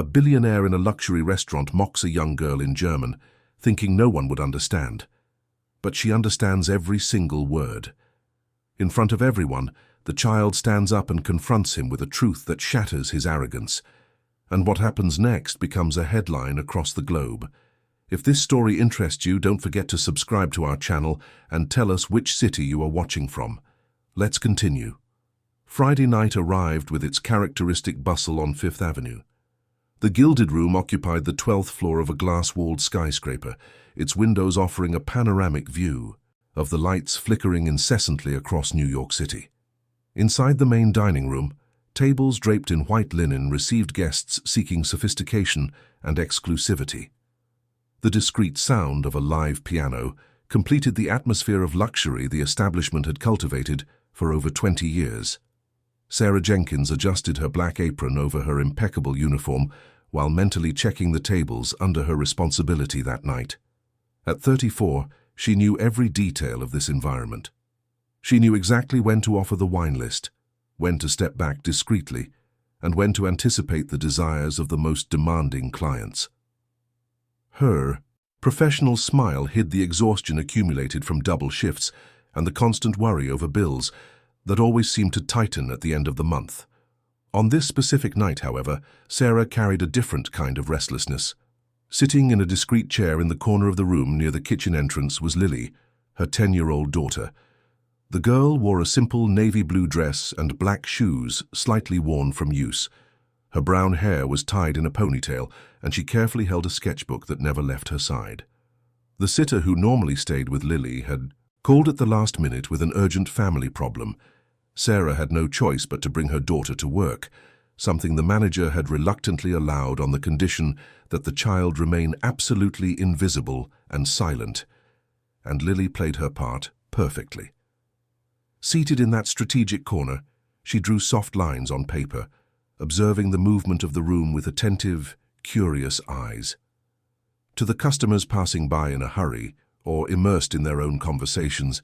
A billionaire in a luxury restaurant mocks a young girl in German, thinking no one would understand. But she understands every single word. In front of everyone, the child stands up and confronts him with a truth that shatters his arrogance. And what happens next becomes a headline across the globe. If this story interests you, don't forget to subscribe to our channel and tell us which city you are watching from. Let's continue. Friday night arrived with its characteristic bustle on Fifth Avenue. The Gilded Room occupied the 12th floor of a glass-walled skyscraper, its windows offering a panoramic view of the lights flickering incessantly across New York City. Inside the main dining room, tables draped in white linen received guests seeking sophistication and exclusivity. The discreet sound of a live piano completed the atmosphere of luxury the establishment had cultivated for over 20 years. Sarah Jenkins adjusted her black apron over her impeccable uniform while mentally checking the tables under her responsibility that night. At 34, she knew every detail of this environment. She knew exactly when to offer the wine list, when to step back discreetly, and when to anticipate the desires of the most demanding clients. Her professional smile hid the exhaustion accumulated from double shifts and the constant worry over bills that always seemed to tighten at the end of the month. On this specific night, however, Sarah carried a different kind of restlessness. Sitting in a discreet chair in the corner of the room near the kitchen entrance was Lily, her 10-year-old daughter. The girl wore a simple navy blue dress and black shoes slightly worn from use. Her brown hair was tied in a ponytail, and she carefully held a sketchbook that never left her side. The sitter who normally stayed with Lily had called at the last minute with an urgent family problem. Sarah had no choice but to bring her daughter to work, something the manager had reluctantly allowed on the condition that the child remain absolutely invisible and silent. And Lily played her part perfectly. Seated in that strategic corner, she drew soft lines on paper, observing the movement of the room with attentive, curious eyes. To the customers passing by in a hurry, or immersed in their own conversations,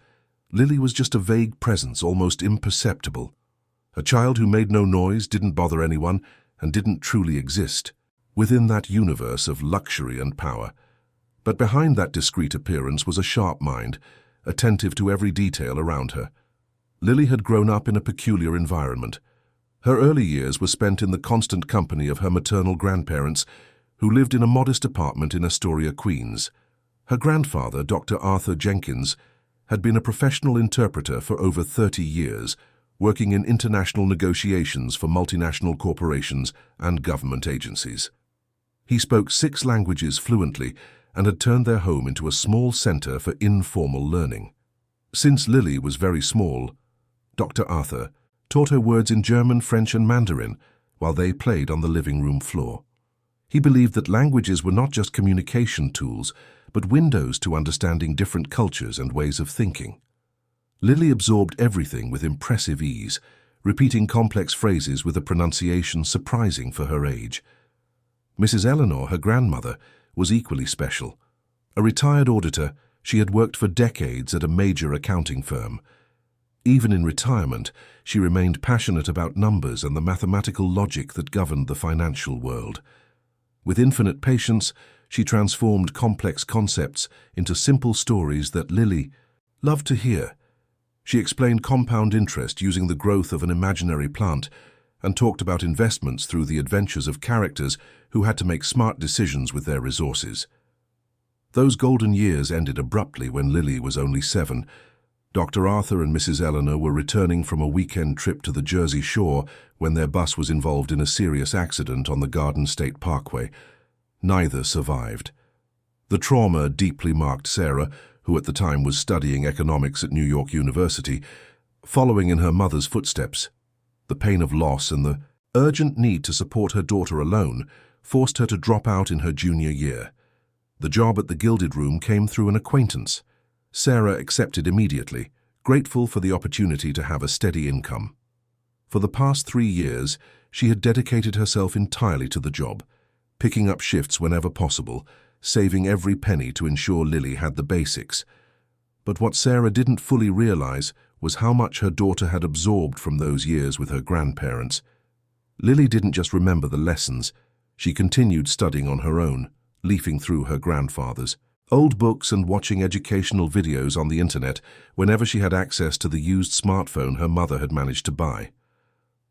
Lily was just a vague presence, almost imperceptible. A child who made no noise, didn't bother anyone, and didn't truly exist within that universe of luxury and power. But behind that discreet appearance was a sharp mind, attentive to every detail around her. Lily had grown up in a peculiar environment. Her early years were spent in the constant company of her maternal grandparents, who lived in a modest apartment in Astoria, Queens. Her grandfather, Dr. Arthur Jenkins, had been a professional interpreter for over 30 years, working in international negotiations for multinational corporations and government agencies. He spoke 6 languages fluently and had turned their home into a small center for informal learning. Since Lily was very small, Dr. Arthur taught her words in German, French, and Mandarin while they played on the living room floor. He believed that languages were not just communication tools, but windows to understanding different cultures and ways of thinking. Lily absorbed everything with impressive ease, repeating complex phrases with a pronunciation surprising for her age. Mrs. Eleanor, her grandmother, was equally special. A retired auditor, she had worked for decades at a major accounting firm. Even in retirement, she remained passionate about numbers and the mathematical logic that governed the financial world. With infinite patience, she transformed complex concepts into simple stories that Lily loved to hear. She explained compound interest using the growth of an imaginary plant and talked about investments through the adventures of characters who had to make smart decisions with their resources. Those golden years ended abruptly when Lily was only 7. Dr. Arthur and Mrs. Eleanor were returning from a weekend trip to the Jersey Shore when their bus was involved in a serious accident on the Garden State Parkway. Neither survived. The trauma deeply marked Sarah, who at the time was studying economics at New York University, following in her mother's footsteps. The pain of loss and the urgent need to support her daughter alone forced her to drop out in her junior year. The job at the Gilded Room came through an acquaintance. Sarah accepted immediately, grateful for the opportunity to have a steady income. For the past 3 years, she had dedicated herself entirely to the job, picking up shifts whenever possible, saving every penny to ensure Lily had the basics. But what Sarah didn't fully realize was how much her daughter had absorbed from those years with her grandparents. Lily didn't just remember the lessons, She continued studying on her own, leafing through her grandfather's old books and watching educational videos on the internet whenever she had access to the used smartphone her mother had managed to buy.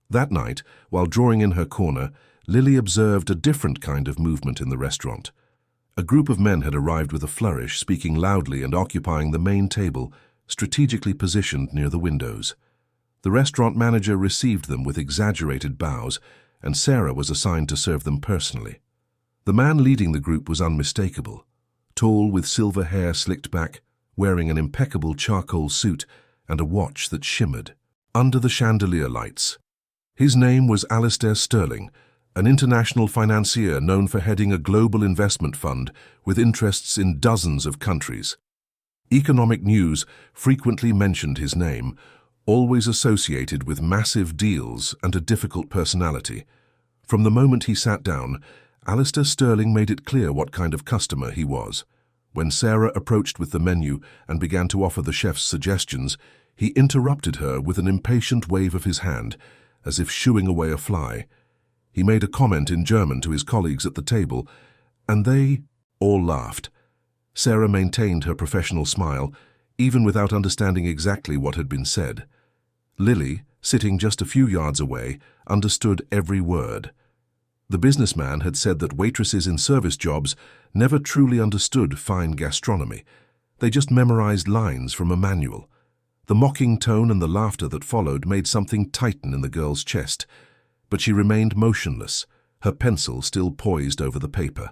That night, while drawing in her corner, Lily observed a different kind of movement in the restaurant. A group of men had arrived with a flourish, speaking loudly and occupying the main table, strategically positioned near the windows. The restaurant manager received them with exaggerated bows, and Sarah was assigned to serve them personally. The man leading the group was unmistakable. Tall, with silver hair slicked back, wearing an impeccable charcoal suit and a watch that shimmered under the chandelier lights. His name was Alistair Sterling, an international financier known for heading a global investment fund with interests in dozens of countries. Economic news frequently mentioned his name, always associated with massive deals and a difficult personality. From the moment he sat down, Alistair Sterling made it clear what kind of customer he was. When Sarah approached with the menu and began to offer the chef's suggestions, he interrupted her with an impatient wave of his hand, as if shooing away a fly. He made a comment in German to his colleagues at the table, and they all laughed. Sarah maintained her professional smile, even without understanding exactly what had been said. Lily, sitting just a few yards away, understood every word. The businessman had said that waitresses in service jobs never truly understood fine gastronomy. They just memorized lines from a manual. The mocking tone and the laughter that followed made something tighten in the girl's chest, but she remained motionless, her pencil still poised over the paper.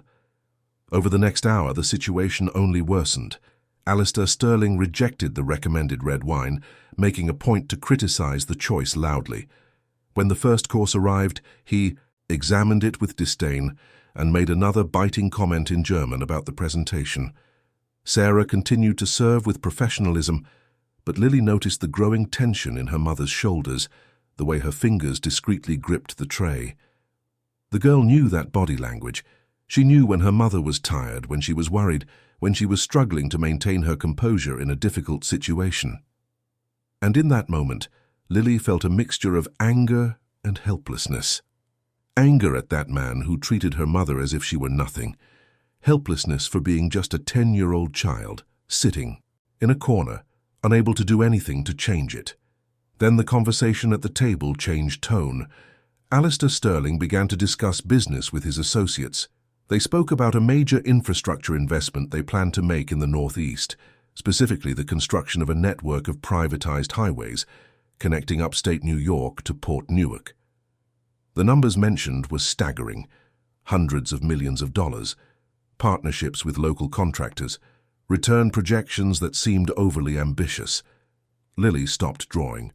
Over the next hour, the situation only worsened. Alistair Sterling rejected the recommended red wine, making a point to criticize the choice loudly. When the first course arrived, he examined it with disdain and made another biting comment in German about the presentation. Sarah continued to serve with professionalism, but Lily noticed the growing tension in her mother's shoulders, the way her fingers discreetly gripped the tray. The girl knew that body language. She knew when her mother was tired, when she was worried, when she was struggling to maintain her composure in a difficult situation. And in that moment, Lily felt a mixture of anger and helplessness. Anger at that man who treated her mother as if she were nothing. Helplessness for being just a 10-year-old child, sitting in a corner, unable to do anything to change it. Then the conversation at the table changed tone. Alistair Sterling began to discuss business with his associates. They spoke about a major infrastructure investment they planned to make in the Northeast, specifically the construction of a network of privatized highways connecting upstate New York to Port Newark. The numbers mentioned were staggering: hundreds of millions of dollars, partnerships with local contractors, return projections that seemed overly ambitious. Lily stopped drawing.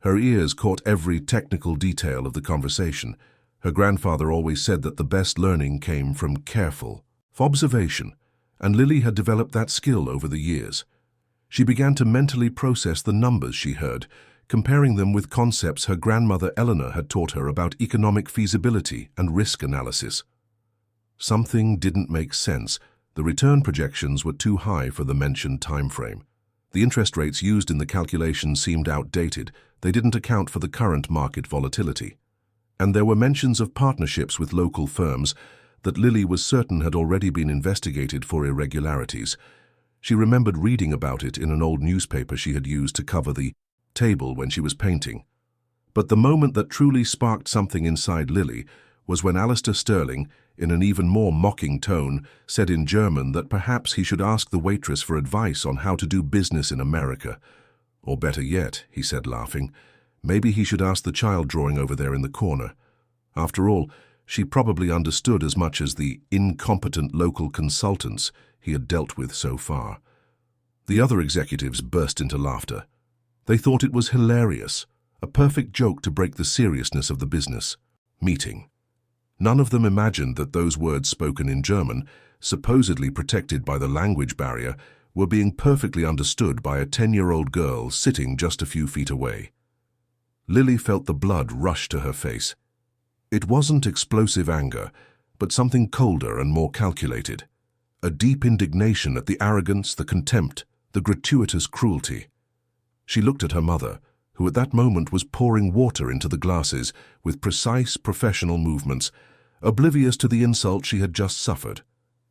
Her ears caught every technical detail of the conversation. Her grandfather always said that the best learning came from careful observation, and Lily had developed that skill over the years. She began to mentally process the numbers she heard, comparing them with concepts her grandmother Eleanor had taught her about economic feasibility and risk analysis. Something didn't make sense. The return projections were too high for the mentioned time frame. The interest rates used in the calculation seemed outdated. They didn't account for the current market volatility. And there were mentions of partnerships with local firms that Lily was certain had already been investigated for irregularities. She remembered reading about it in an old newspaper she had used to cover the table when she was painting. But the moment that truly sparked something inside Lily was when Alistair Sterling, in an even more mocking tone, said in German that perhaps he should ask the waitress for advice on how to do business in America. Or better yet, he said laughing, maybe he should ask the child drawing over there in the corner. After all, she probably understood as much as the incompetent local consultants he had dealt with so far. The other executives burst into laughter. They thought it was hilarious, a perfect joke to break the seriousness of the business meeting. None of them imagined that those words spoken in German, supposedly protected by the language barrier, were being perfectly understood by a 10-year-old girl sitting just a few feet away. Lily felt the blood rush to her face. It wasn't explosive anger, but something colder and more calculated. A deep indignation at the arrogance, the contempt, the gratuitous cruelty. She looked at her mother, who at that moment was pouring water into the glasses with precise professional movements, oblivious to the insult she had just suffered.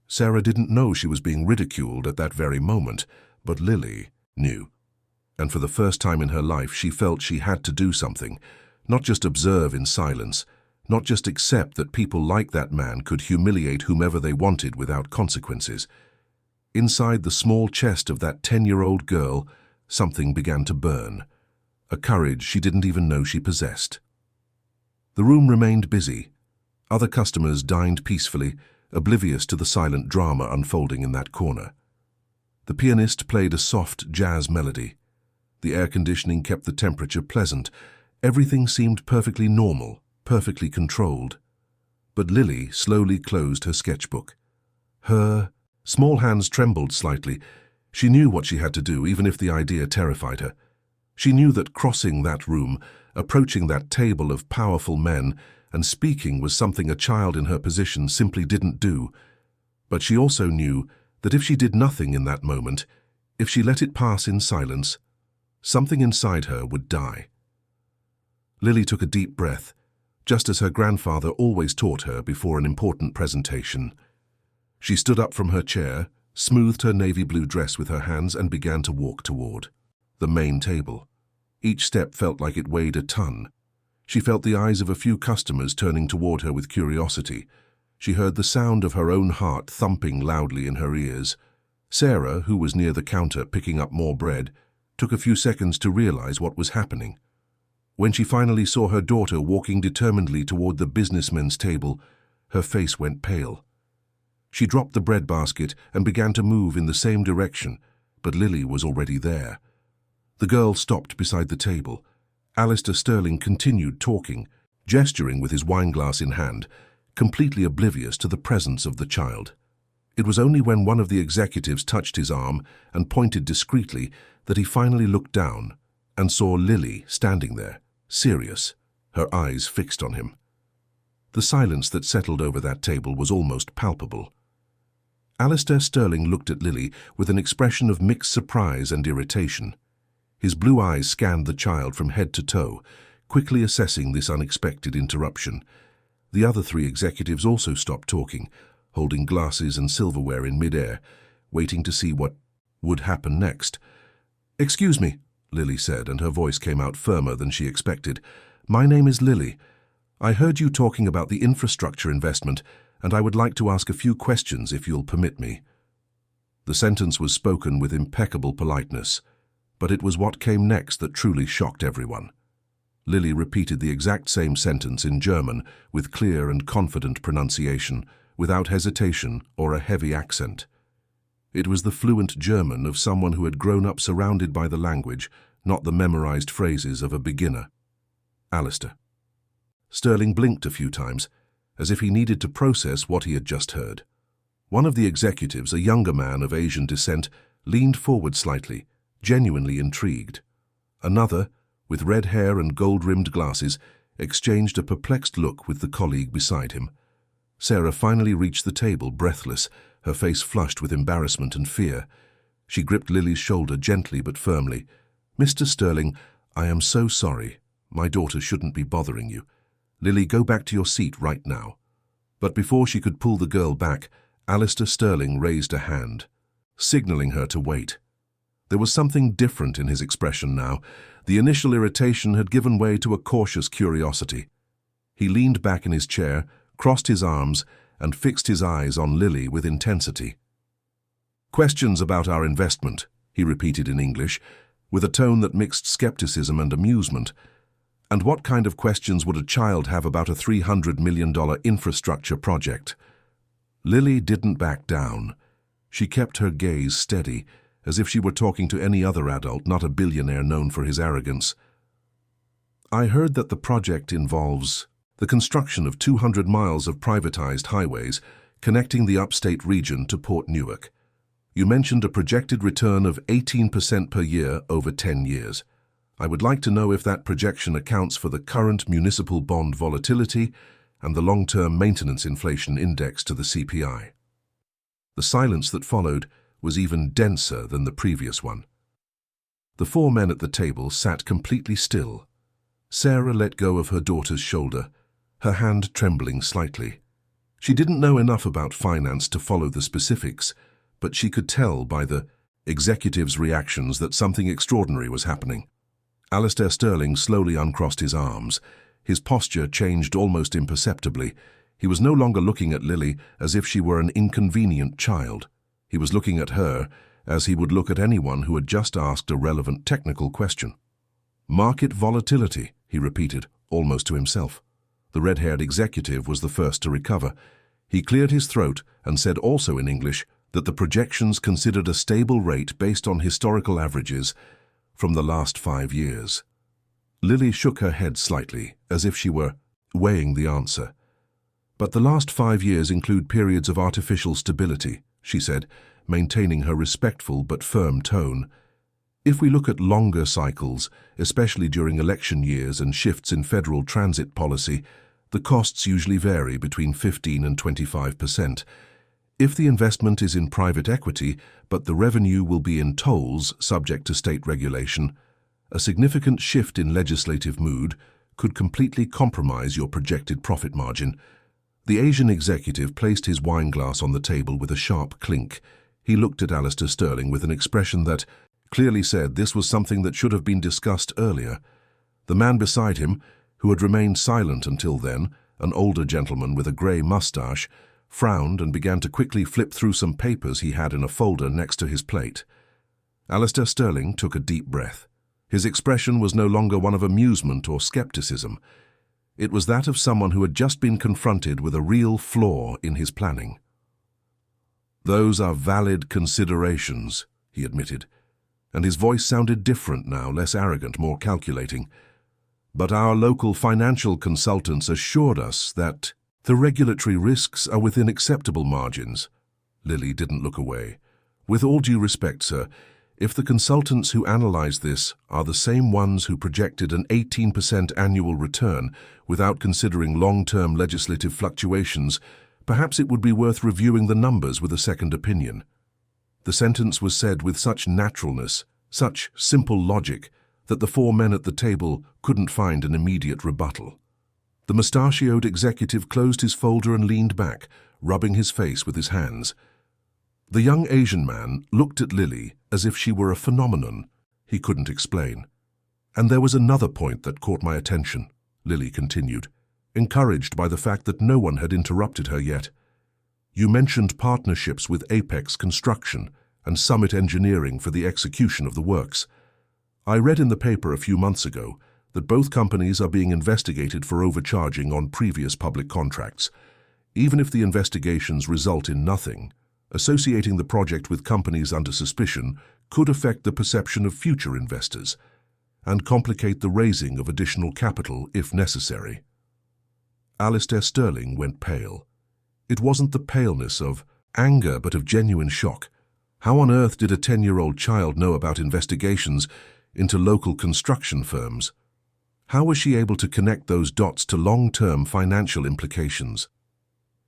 Sarah didn't know she was being ridiculed at that very moment, but Lily knew. And for the first time in her life, she felt she had to do something, not just observe in silence, not just accept that people like that man could humiliate whomever they wanted without consequences. Inside the small chest of that 10-year-old girl, something began to burn, a courage she didn't even know she possessed. The room remained busy. Other customers dined peacefully, oblivious to the silent drama unfolding in that corner. The pianist played a soft jazz melody. The air conditioning kept the temperature pleasant. Everything seemed perfectly normal, perfectly controlled. But Lily slowly closed her sketchbook. Her small hands trembled slightly. She knew what she had to do, even if the idea terrified her. She knew that crossing that room, approaching that table of powerful men, and speaking was something a child in her position simply didn't do. But she also knew that if she did nothing in that moment, if she let it pass in silence, something inside her would die. Lily took a deep breath, just as her grandfather always taught her before an important presentation. She stood up from her chair, smoothed her navy blue dress with her hands, and began to walk toward the main table. Each step felt like it weighed a ton. She felt the eyes of a few customers turning toward her with curiosity. She heard the sound of her own heart thumping loudly in her ears. Sarah, who was near the counter picking up more bread, took a few seconds to realize what was happening. When she finally saw her daughter walking determinedly toward the businessman's table, her face went pale. She dropped the bread basket and began to move in the same direction, but Lily was already there. The girl stopped beside the table. Alistair Sterling continued talking, gesturing with his wineglass in hand, completely oblivious to the presence of the child. It was only when one of the executives touched his arm and pointed discreetly that he finally looked down and saw Lily standing there, serious, her eyes fixed on him. The silence that settled over that table was almost palpable. Alistair Sterling looked at Lily with an expression of mixed surprise and irritation. His blue eyes scanned the child from head to toe, quickly assessing this unexpected interruption. The other three executives also stopped talking, holding glasses and silverware in midair, waiting to see what would happen next. "Excuse me," Lily said, and her voice came out firmer than she expected. "My name is Lily. I heard you talking about the infrastructure investment, and I would like to ask a few questions if you'll permit me." The sentence was spoken with impeccable politeness, but it was what came next that truly shocked everyone. Lily repeated the exact same sentence in German with clear and confident pronunciation, without hesitation or a heavy accent. It was the fluent German of someone who had grown up surrounded by the language, not the memorized phrases of a beginner. Alistair. Sterling blinked a few times, as if he needed to process what he had just heard. One of the executives, a younger man of Asian descent, leaned forward slightly, genuinely intrigued. Another, with red hair and gold-rimmed glasses, exchanged a perplexed look with the colleague beside him. Sarah finally reached the table, breathless, her face flushed with embarrassment and fear. She gripped Lily's shoulder gently but firmly. "Mr. Sterling, I am so sorry. My daughter shouldn't be bothering you. Lily, go back to your seat right now." But before she could pull the girl back, Alistair Sterling raised a hand, signaling her to wait. There was something different in his expression now. The initial irritation had given way to a cautious curiosity. He leaned back in his chair, crossed his arms, and fixed his eyes on Lily with intensity. "Questions about our investment," he repeated in English, with a tone that mixed skepticism and amusement. "And what kind of questions would a child have about a $300 million infrastructure project?" Lily didn't back down. She kept her gaze steady, as if she were talking to any other adult, not a billionaire known for his arrogance. "I heard that the project involves the construction of 200 miles of privatized highways connecting the upstate region to Port Newark. You mentioned a projected return of 18% per year over 10 years. I would like to know if that projection accounts for the current municipal bond volatility and the long-term maintenance inflation index to the CPI." The silence that followed was even denser than the previous one. The four men at the table sat completely still. Sarah let go of her daughter's shoulder, her hand trembling slightly. She didn't know enough about finance to follow the specifics, but she could tell by the executive's reactions that something extraordinary was happening. Alistair Sterling slowly uncrossed his arms. His posture changed almost imperceptibly. He was no longer looking at Lily as if she were an inconvenient child. He was looking at her as he would look at anyone who had just asked a relevant technical question. "Market volatility," he repeated, almost to himself. The red-haired executive was the first to recover. He cleared his throat and said also in English that the projections considered a stable rate based on historical averages from the last 5 years. Lily shook her head slightly, as if she were weighing the answer. "But the last 5 years include periods of artificial stability," she said, maintaining her respectful but firm tone. "If we look at longer cycles, especially during election years and shifts in federal transit policy, the costs usually vary between 15 and 25%. If the investment is in private equity, but the revenue will be in tolls subject to state regulation, a significant shift in legislative mood could completely compromise your projected profit margin." The Asian executive placed his wineglass on the table with a sharp clink. He looked at Alistair Sterling with an expression that clearly said this was something that should have been discussed earlier. The man beside him, who had remained silent until then, an older gentleman with a grey moustache, frowned and began to quickly flip through some papers he had in a folder next to his plate. Alistair Sterling took a deep breath. His expression was no longer one of amusement or skepticism. It was that of someone who had just been confronted with a real flaw in his planning. "Those are valid considerations," he admitted, and his voice sounded different now, less arrogant, more calculating. "But our local financial consultants assured us that the regulatory risks are within acceptable margins." Lily didn't look away. "With all due respect, sir, if the consultants who analyzed this are the same ones who projected an 18% annual return without considering long-term legislative fluctuations, perhaps it would be worth reviewing the numbers with a second opinion." The sentence was said with such naturalness, such simple logic, that the 4 men at the table couldn't find an immediate rebuttal. The mustachioed executive closed his folder and leaned back, rubbing his face with his hands. The young Asian man looked at Lily as if she were a phenomenon he couldn't explain. "And there was another point that caught my attention," Lily continued, encouraged by the fact that no one had interrupted her yet. "You mentioned partnerships with Apex Construction and Summit Engineering for the execution of the works. I read in the paper a few months ago that both companies are being investigated for overcharging on previous public contracts. Even if the investigations result in nothing, associating the project with companies under suspicion could affect the perception of future investors and complicate the raising of additional capital if necessary." Alistair Sterling went pale. It wasn't the paleness of anger, but of genuine shock. How on earth did a 10-year-old child know about investigations into local construction firms? How was she able to connect those dots to long-term financial implications?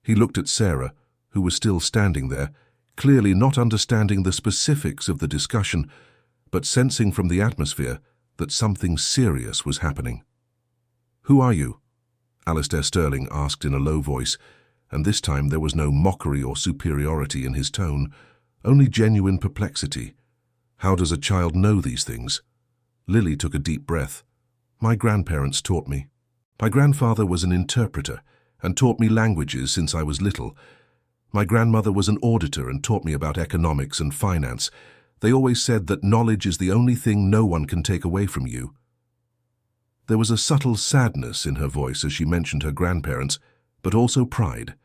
He looked at Sarah, who was still standing there, clearly not understanding the specifics of the discussion, but sensing from the atmosphere that something serious was happening. "Who are you?" Alistair Sterling asked in a low voice, and this time there was no mockery or superiority in his tone, only genuine perplexity. How does a child know these things? Lily took a deep breath. "My grandparents taught me. My grandfather was an interpreter and taught me languages since I was little. My grandmother was an auditor and taught me about economics and finance. They always said that knowledge is the only thing no one can take away from you." There was a subtle sadness in her voice as she mentioned her grandparents, but also pride.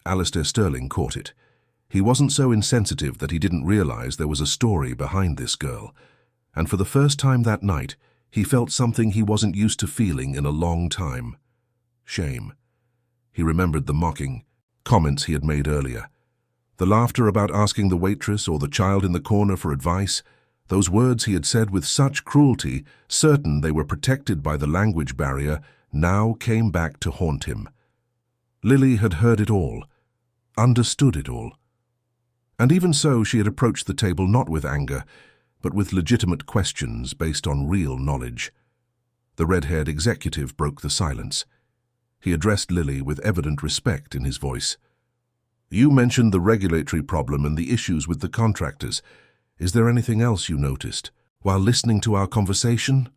Alistair Sterling caught it. He wasn't so insensitive that he didn't realize there was a story behind this girl, and for the first time that night, he felt something he wasn't used to feeling in a long time. Shame. He remembered the mocking comments he had made earlier. The laughter about asking the waitress or the child in the corner for advice, those words he had said with such cruelty, certain they were protected by the language barrier, now came back to haunt him. Lily had heard it all, understood it all. And even so, she had approached the table not with anger, but with legitimate questions based on real knowledge. The red-haired executive broke the silence. He addressed Lily with evident respect in his voice. "You mentioned the regulatory problem and the issues with the contractors. Is there anything else you noticed while listening to our conversation?"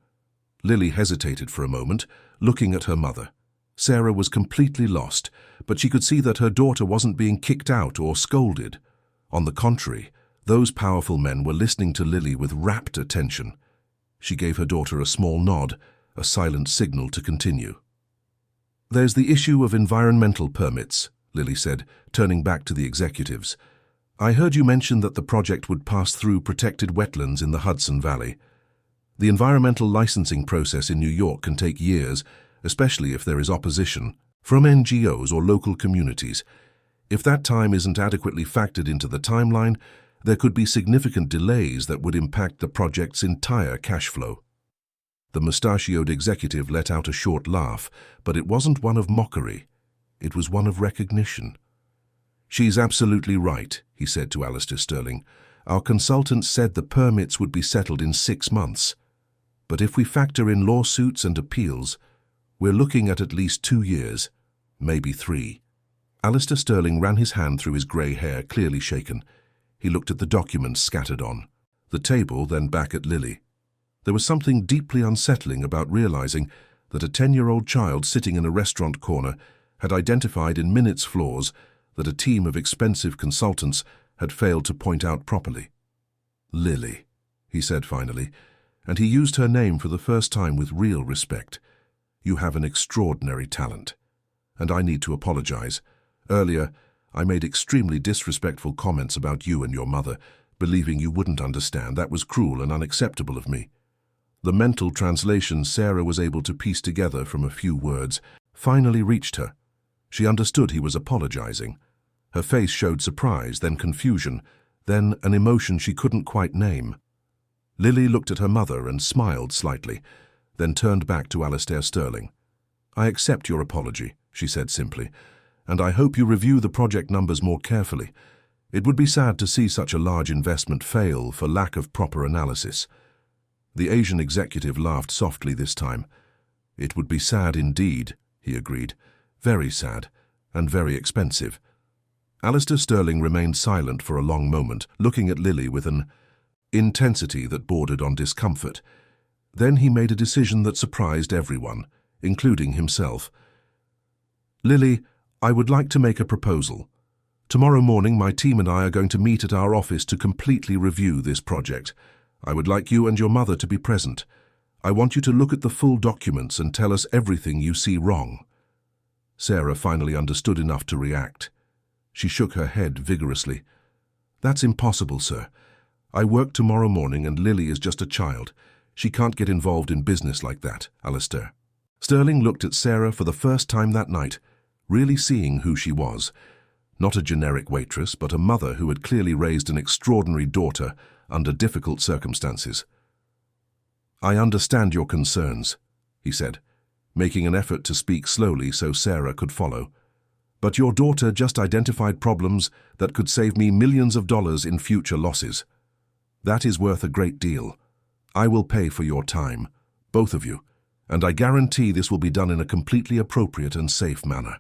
Lily hesitated for a moment, looking at her mother. Sarah was completely lost, but she could see that her daughter wasn't being kicked out or scolded. On the contrary, those powerful men were listening to Lily with rapt attention. She gave her daughter a small nod, a silent signal to continue. "There's the issue of environmental permits," Lily said, turning back to the executives. "I heard you mention that the project would pass through protected wetlands in the Hudson Valley. The environmental licensing process in New York can take years, especially if there is opposition from NGOs or local communities. If that time isn't adequately factored into the timeline, there could be significant delays that would impact the project's entire cash flow." The mustachioed executive let out a short laugh, but it wasn't one of mockery. It was one of recognition. "She's absolutely right," he said to Alistair Sterling. "Our consultants said the permits would be settled in 6 months. But if we factor in lawsuits and appeals, we're looking at least 2 years, maybe 3. Alistair Sterling ran his hand through his grey hair, clearly shaken. He looked at the documents scattered on the table, then back at Lily. There was something deeply unsettling about realizing that a 10-year-old child sitting in a restaurant corner had identified in minutes flaws that a team of expensive consultants had failed to point out properly. "Lily," he said finally, and he used her name for the first time with real respect. "You have an extraordinary talent, and I need to apologize. Earlier, I made extremely disrespectful comments about you and your mother, believing you wouldn't understand. That was cruel and unacceptable of me." The mental translation Sarah was able to piece together from a few words finally reached her. She understood he was apologizing. Her face showed surprise, then confusion, then an emotion she couldn't quite name. Lily looked at her mother and smiled slightly, then turned back to Alistair Sterling. "I accept your apology," she said simply, "and I hope you review the project numbers more carefully. It would be sad to see such a large investment fail for lack of proper analysis." The Asian executive laughed softly this time. "It would be sad indeed," he agreed. "Very sad, and very expensive." Alistair Sterling remained silent for a long moment, looking at Lily with an intensity that bordered on discomfort. Then he made a decision that surprised everyone, including himself. "Lily, I would like to make a proposal. Tomorrow morning my team and I are going to meet at our office to completely review this project. I would like you and your mother to be present. I want you to look at the full documents and tell us everything you see wrong." Sarah finally understood enough to react. She shook her head vigorously. "That's impossible, sir. I work tomorrow morning and Lily is just a child. She can't get involved in business like that, Alistair." Sterling looked at Sarah for the first time that night, really seeing who she was. Not a generic waitress, but a mother who had clearly raised an extraordinary daughter under difficult circumstances. "I understand your concerns," he said, making an effort to speak slowly so Sarah could follow. "But your daughter just identified problems that could save me millions of dollars in future losses. That is worth a great deal. I will pay for your time, both of you, and I guarantee this will be done in a completely appropriate and safe manner."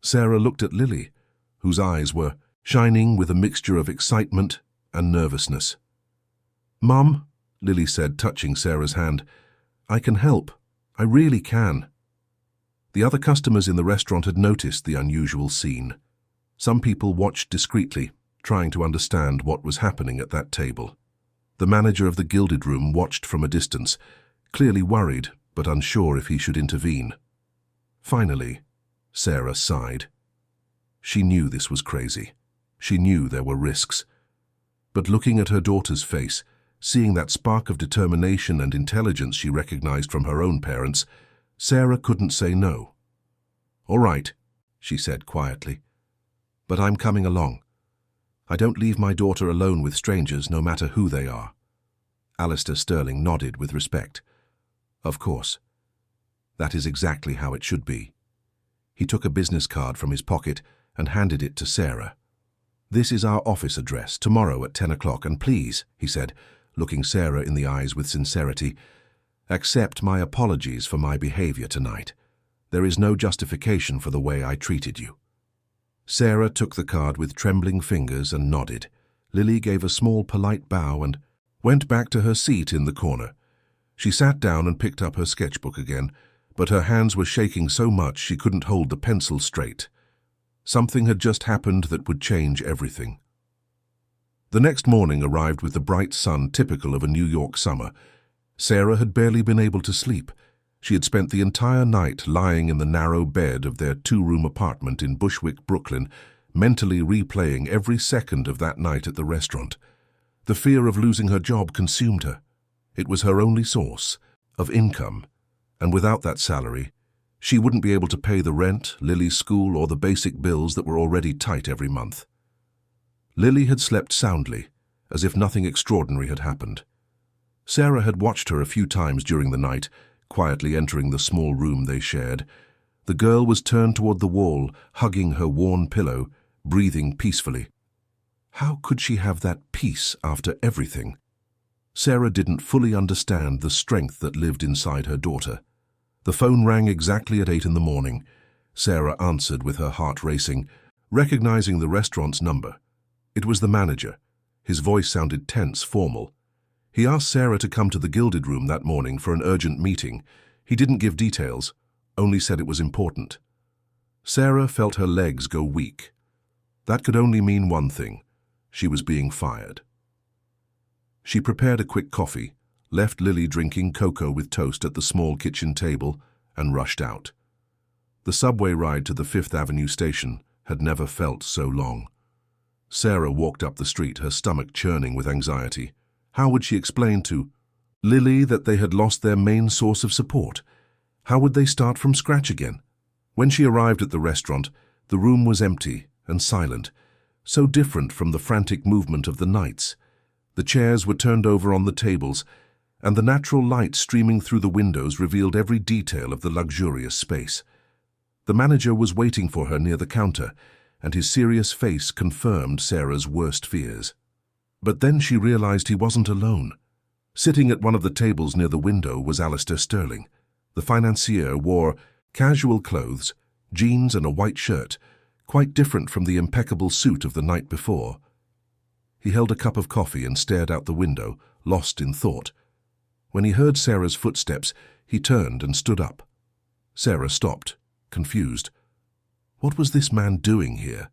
Sarah looked at Lily, whose eyes were shining with a mixture of excitement and nervousness. "Mum," Lily said, touching Sarah's hand, "I can help. I really can." The other customers in the restaurant had noticed the unusual scene. Some people watched discreetly, trying to understand what was happening at that table. The manager of the Gilded Room watched from a distance, clearly worried but unsure if he should intervene. Finally, Sarah sighed. She knew this was crazy. She knew there were risks. But looking at her daughter's face, seeing that spark of determination and intelligence she recognized from her own parents, Sarah couldn't say no. "All right," she said quietly, "but I'm coming along. I don't leave my daughter alone with strangers, no matter who they are." Alistair Sterling nodded with respect. "Of course. That is exactly how it should be." He took a business card from his pocket and handed it to Sarah. "This is our office address, tomorrow at 10 o'clock, and please," he said, looking Sarah in the eyes with sincerity, "accept my apologies for my behavior tonight. There is no justification for the way I treated you." Sarah took the card with trembling fingers and nodded. Lily gave a small polite bow and went back to her seat in the corner. She sat down and picked up her sketchbook again, but her hands were shaking so much she couldn't hold the pencil straight. Something had just happened that would change everything. The next morning arrived with the bright sun typical of a New York summer. Sarah had barely been able to sleep. She had spent the entire night lying in the narrow bed of their two-room apartment in Bushwick, Brooklyn, mentally replaying every second of that night at the restaurant. The fear of losing her job consumed her. It was her only source of income, and without that salary, she wouldn't be able to pay the rent, Lily's school, or the basic bills that were already tight every month. Lily had slept soundly, as if nothing extraordinary had happened. Sarah had watched her a few times during the night, quietly entering the small room they shared. The girl was turned toward the wall, hugging her worn pillow, breathing peacefully. How could she have that peace after everything? Sarah didn't fully understand the strength that lived inside her daughter. The phone rang exactly at 8 in the morning. Sarah answered with her heart racing, recognizing the restaurant's number. It was the manager. His voice sounded tense, formal. He asked Sarah to come to the Gilded Room that morning for an urgent meeting. He didn't give details, only said it was important. Sarah felt her legs go weak. That could only mean one thing. She was being fired. She prepared a quick coffee, left Lily drinking cocoa with toast at the small kitchen table, and rushed out. The subway ride to the Fifth Avenue station had never felt so long. Sarah walked up the street, her stomach churning with anxiety. How would she explain to Lily that they had lost their main source of support? How would they start from scratch again? When she arrived at the restaurant, the room was empty and silent, so different from the frantic movement of the nights. The chairs were turned over on the tables, and the natural light streaming through the windows revealed every detail of the luxurious space. The manager was waiting for her near the counter, and his serious face confirmed Sarah's worst fears. But then she realized he wasn't alone. Sitting at one of the tables near the window was Alistair Sterling. The financier wore casual clothes, jeans and a white shirt, quite different from the impeccable suit of the night before. He held a cup of coffee and stared out the window, lost in thought. When he heard Sarah's footsteps, he turned and stood up. Sarah stopped, confused. What was this man doing here?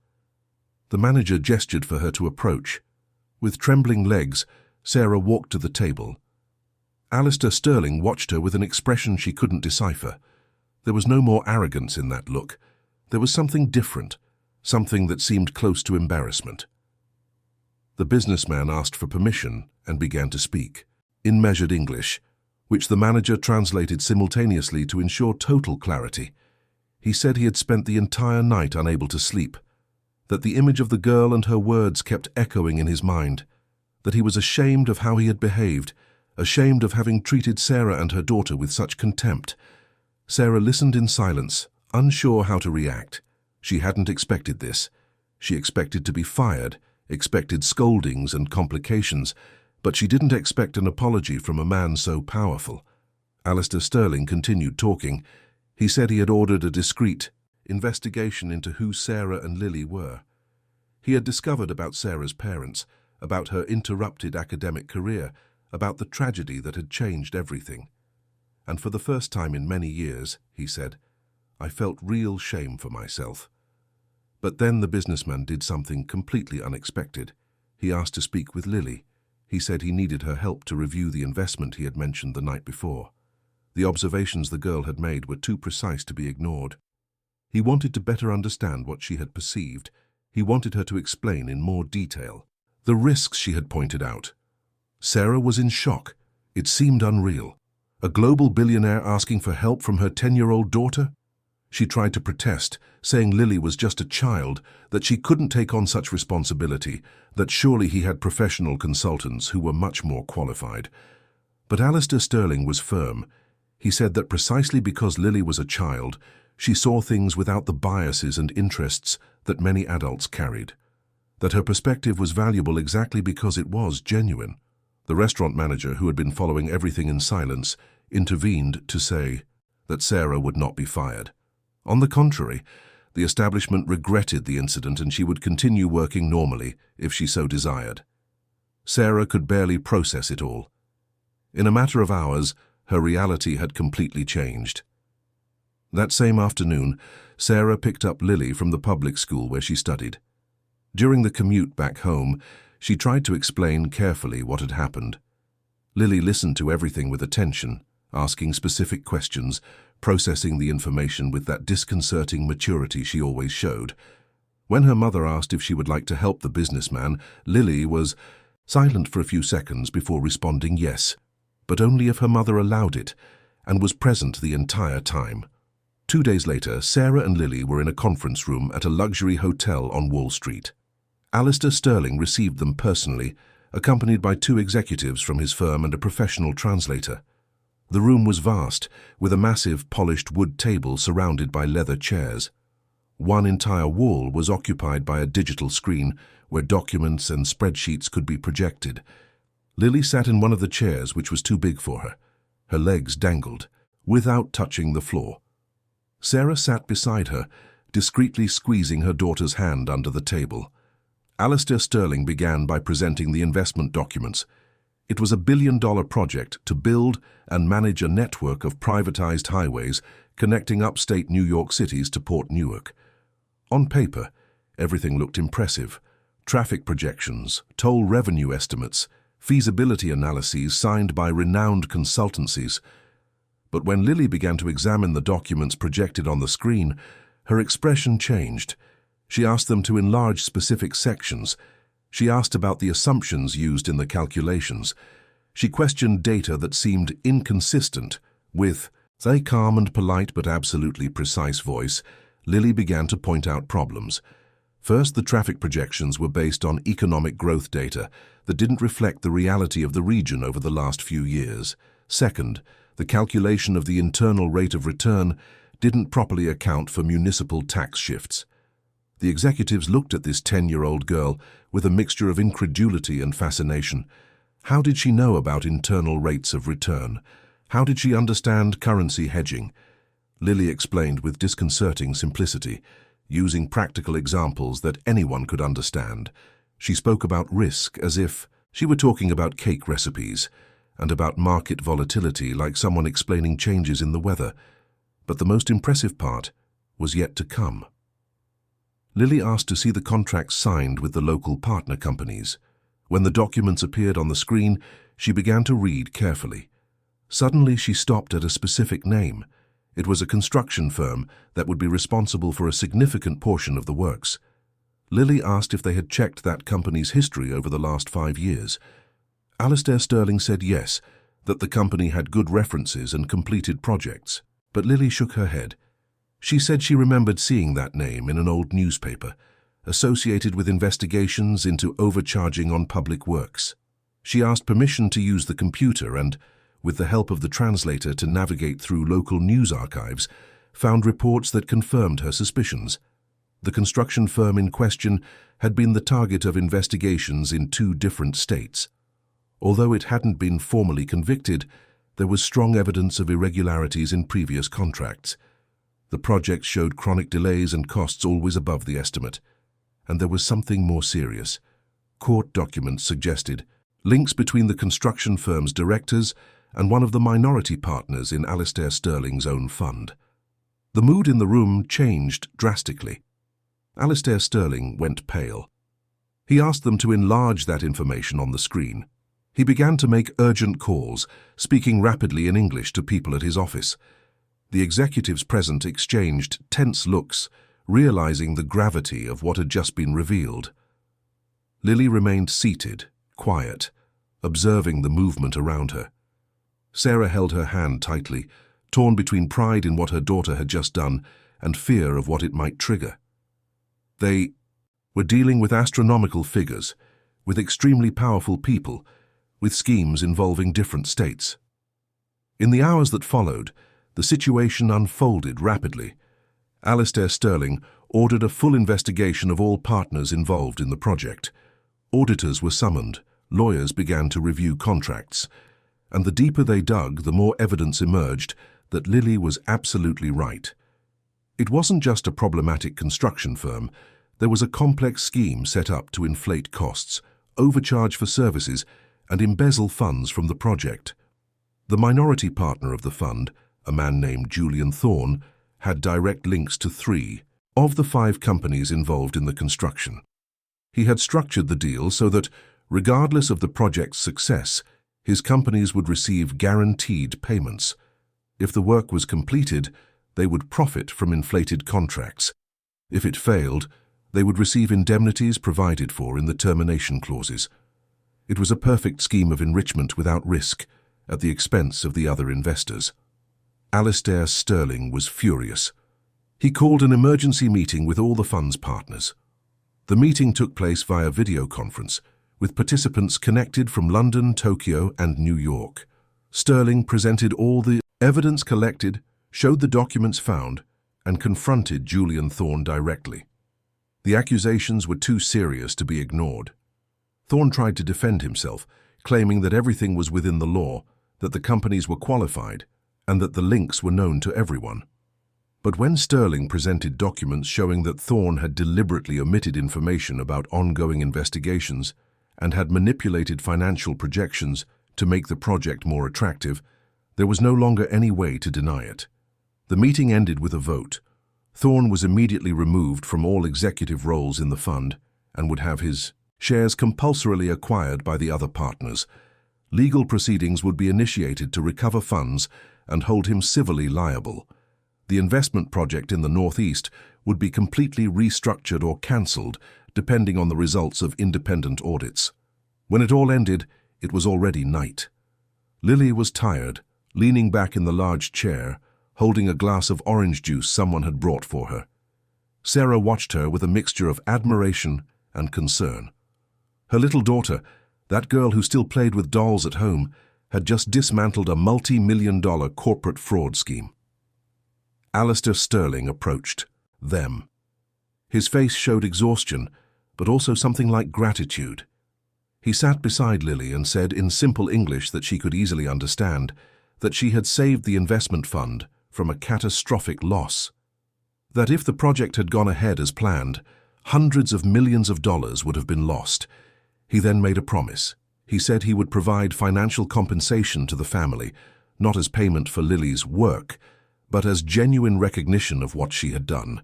The manager gestured for her to approach. With trembling legs, Sarah walked to the table. Alistair Sterling watched her with an expression she couldn't decipher. There was no more arrogance in that look. There was something different, something that seemed close to embarrassment. The businessman asked for permission and began to speak, in measured English, which the manager translated simultaneously to ensure total clarity. He said he had spent the entire night unable to sleep, that the image of the girl and her words kept echoing in his mind, that he was ashamed of how he had behaved, ashamed of having treated Sarah and her daughter with such contempt. Sarah listened in silence, unsure how to react. She hadn't expected this. She expected to be fired, expected scoldings and complications, but she didn't expect an apology from a man so powerful. Alistair Sterling continued talking. He said he had ordered a discreet investigation into who Sarah and Lily were. He had discovered about Sarah's parents, about her interrupted academic career, about the tragedy that had changed everything. And for the first time in many years, he said, I felt real shame for myself. But then the businessman did something completely unexpected. He asked to speak with Lily. He said he needed her help to review the investment he had mentioned the night before. The observations the girl had made were too precise to be ignored. He wanted to better understand what she had perceived. He wanted her to explain in more detail the risks she had pointed out. Sarah was in shock. It seemed unreal. A global billionaire asking for help from her 10-year-old daughter? She tried to protest, saying Lily was just a child, that she couldn't take on such responsibility, that surely he had professional consultants who were much more qualified. But Alistair Sterling was firm. He said that precisely because Lily was a child, she saw things without the biases and interests that many adults carried. That her perspective was valuable exactly because it was genuine. The restaurant manager, who had been following everything in silence, intervened to say that Sarah would not be fired. On the contrary, the establishment regretted the incident and she would continue working normally if she so desired. Sarah could barely process it all. In a matter of hours, her reality had completely changed. That same afternoon, Sarah picked up Lily from the public school where she studied. During the commute back home, she tried to explain carefully what had happened. Lily listened to everything with attention, asking specific questions, processing the information with that disconcerting maturity she always showed. When her mother asked if she would like to help the businessman, Lily was silent for a few seconds before responding yes, but only if her mother allowed it, and was present the entire time. 2 days later, Sarah and Lily were in a conference room at a luxury hotel on Wall Street. Alistair Sterling received them personally, accompanied by 2 executives from his firm and a professional translator. The room was vast, with a massive polished wood table surrounded by leather chairs. One entire wall was occupied by a digital screen where documents and spreadsheets could be projected. Lily sat in one of the chairs, which was too big for her. Her legs dangled, without touching the floor. Sarah sat beside her, discreetly squeezing her daughter's hand under the table. Alistair Sterling began by presenting the investment documents. It was a billion-dollar project to build and manage a network of privatized highways connecting upstate New York cities to Port Newark. On paper, everything looked impressive. Traffic projections, toll revenue estimates, feasibility analyses signed by renowned consultancies. But when Lily began to examine the documents projected on the screen, her expression changed. She asked them to enlarge specific sections. She asked about the assumptions used in the calculations. She questioned data that seemed inconsistent. With a calm and polite but absolutely precise voice, Lily began to point out problems. First, the traffic projections were based on economic growth data that didn't reflect the reality of the region over the last few years. Second, the calculation of the internal rate of return didn't properly account for municipal tax shifts. The executives looked at this 10-year-old girl with a mixture of incredulity and fascination. How did she know about internal rates of return? How did she understand currency hedging? Lily explained with disconcerting simplicity, using practical examples that anyone could understand. She spoke about risk as if she were talking about cake recipes, and about market volatility like someone explaining changes in the weather. But the most impressive part was yet to come. Lily asked to see the contracts signed with the local partner companies. When the documents appeared on the screen, she began to read carefully. Suddenly, she stopped at a specific name. It was a construction firm that would be responsible for a significant portion of the works. Lily asked if they had checked that company's history over the last 5 years. Alistair Sterling said yes, that the company had good references and completed projects. But Lily shook her head. She said she remembered seeing that name in an old newspaper, associated with investigations into overcharging on public works. She asked permission to use the computer and, with the help of the translator to navigate through local news archives, found reports that confirmed her suspicions. The construction firm in question had been the target of investigations in 2 different states. Although it hadn't been formally convicted, there was strong evidence of irregularities in previous contracts. The project showed chronic delays and costs always above the estimate. And there was something more serious. Court documents suggested links between the construction firm's directors and one of the minority partners in Alistair Sterling's own fund. The mood in the room changed drastically. Alistair Sterling went pale. He asked them to enlarge that information on the screen. He began to make urgent calls, speaking rapidly in English to people at his office. The executives present exchanged tense looks, realizing the gravity of what had just been revealed. Lily remained seated, quiet, observing the movement around her. Sarah held her hand tightly, torn between pride in what her daughter had just done and fear of what it might trigger. They were dealing with astronomical figures, with extremely powerful people, with schemes involving different states. In the hours that followed, the situation unfolded rapidly. Alistair Sterling ordered a full investigation of all partners involved in the project. Auditors were summoned, lawyers began to review contracts, and the deeper they dug, the more evidence emerged that Lily was absolutely right. It wasn't just a problematic construction firm. There was a complex scheme set up to inflate costs, overcharge for services, and embezzle funds from the project. The minority partner of the fund, a man named Julian Thorne, had direct links to 3 of the 5 companies involved in the construction. He had structured the deal so that, regardless of the project's success, his companies would receive guaranteed payments. If the work was completed, they would profit from inflated contracts. If it failed, they would receive indemnities provided for in the termination clauses. It was a perfect scheme of enrichment without risk, at the expense of the other investors. Alistair Sterling was furious. He called an emergency meeting with all the fund's partners. The meeting took place via video conference, with participants connected from London, Tokyo, and New York. Sterling presented all the evidence collected, showed the documents found, and confronted Julian Thorne directly. The accusations were too serious to be ignored. Thorne tried to defend himself, claiming that everything was within the law, that the companies were qualified, and that the links were known to everyone. But when Sterling presented documents showing that Thorne had deliberately omitted information about ongoing investigations and had manipulated financial projections to make the project more attractive, there was no longer any way to deny it. The meeting ended with a vote. Thorne was immediately removed from all executive roles in the fund and would have his shares compulsorily acquired by the other partners. Legal proceedings would be initiated to recover funds and hold him civilly liable. The investment project in the Northeast would be completely restructured or cancelled, depending on the results of independent audits. When it all ended, it was already night. Lily was tired, leaning back in the large chair, holding a glass of orange juice someone had brought for her. Sarah watched her with a mixture of admiration and concern. Her little daughter, that girl who still played with dolls at home, had just dismantled a multi-million-dollar corporate fraud scheme. Alistair Sterling approached them. His face showed exhaustion, but also something like gratitude. He sat beside Lily and said in simple English that she could easily understand that she had saved the investment fund from a catastrophic loss. That if the project had gone ahead as planned, hundreds of millions of dollars would have been lost. He then made a promise. He said he would provide financial compensation to the family, not as payment for Lily's work, but as genuine recognition of what she had done.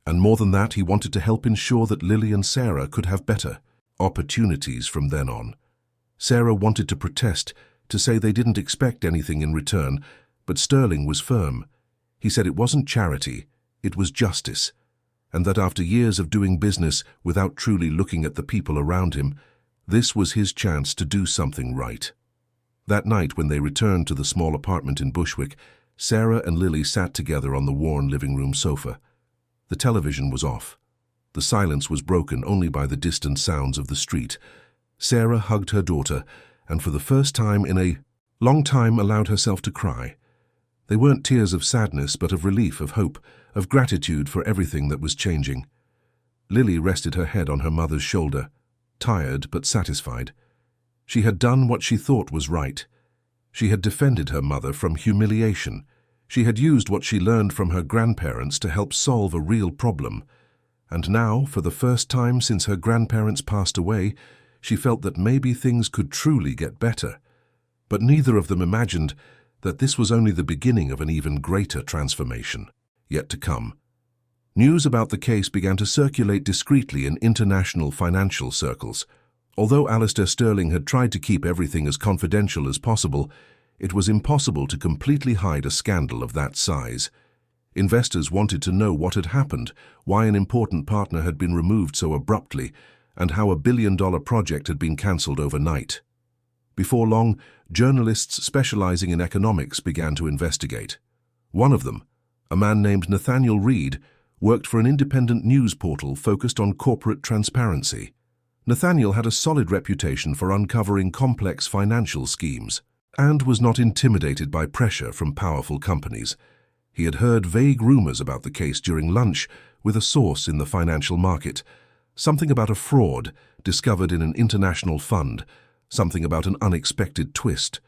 And more than that, he wanted to help ensure that Lily and Sarah could have better opportunities from then on. Sarah wanted to protest, to say they didn't expect anything in return, but Sterling was firm. He said it wasn't charity, it was justice, and that after years of doing business without truly looking at the people around him, this was his chance to do something right. That night, when they returned to the small apartment in Bushwick, Sarah and Lily sat together on the worn living room sofa. The television was off. The silence was broken only by the distant sounds of the street. Sarah hugged her daughter, and for the first time in a long time allowed herself to cry. They weren't tears of sadness, but of relief, of hope, of gratitude for everything that was changing. Lily rested her head on her mother's shoulder, tired but satisfied. She had done what she thought was right. She had defended her mother from humiliation. She had used what she learned from her grandparents to help solve a real problem. And now, for the first time since her grandparents passed away, she felt that maybe things could truly get better. But neither of them imagined that this was only the beginning of an even greater transformation yet to come. News about the case began to circulate discreetly in international financial circles. Although Alistair Sterling had tried to keep everything as confidential as possible, it was impossible to completely hide a scandal of that size. Investors wanted to know what had happened, why an important partner had been removed so abruptly, and how a billion-dollar project had been cancelled overnight. Before long, journalists specializing in economics began to investigate. One of them, a man named Nathaniel Reed, worked for an independent news portal focused on corporate transparency. Nathaniel had a solid reputation for uncovering complex financial schemes and was not intimidated by pressure from powerful companies. He had heard vague rumors about the case during lunch with a source in the financial market, something about a fraud discovered in an international fund, something about an unexpected twist.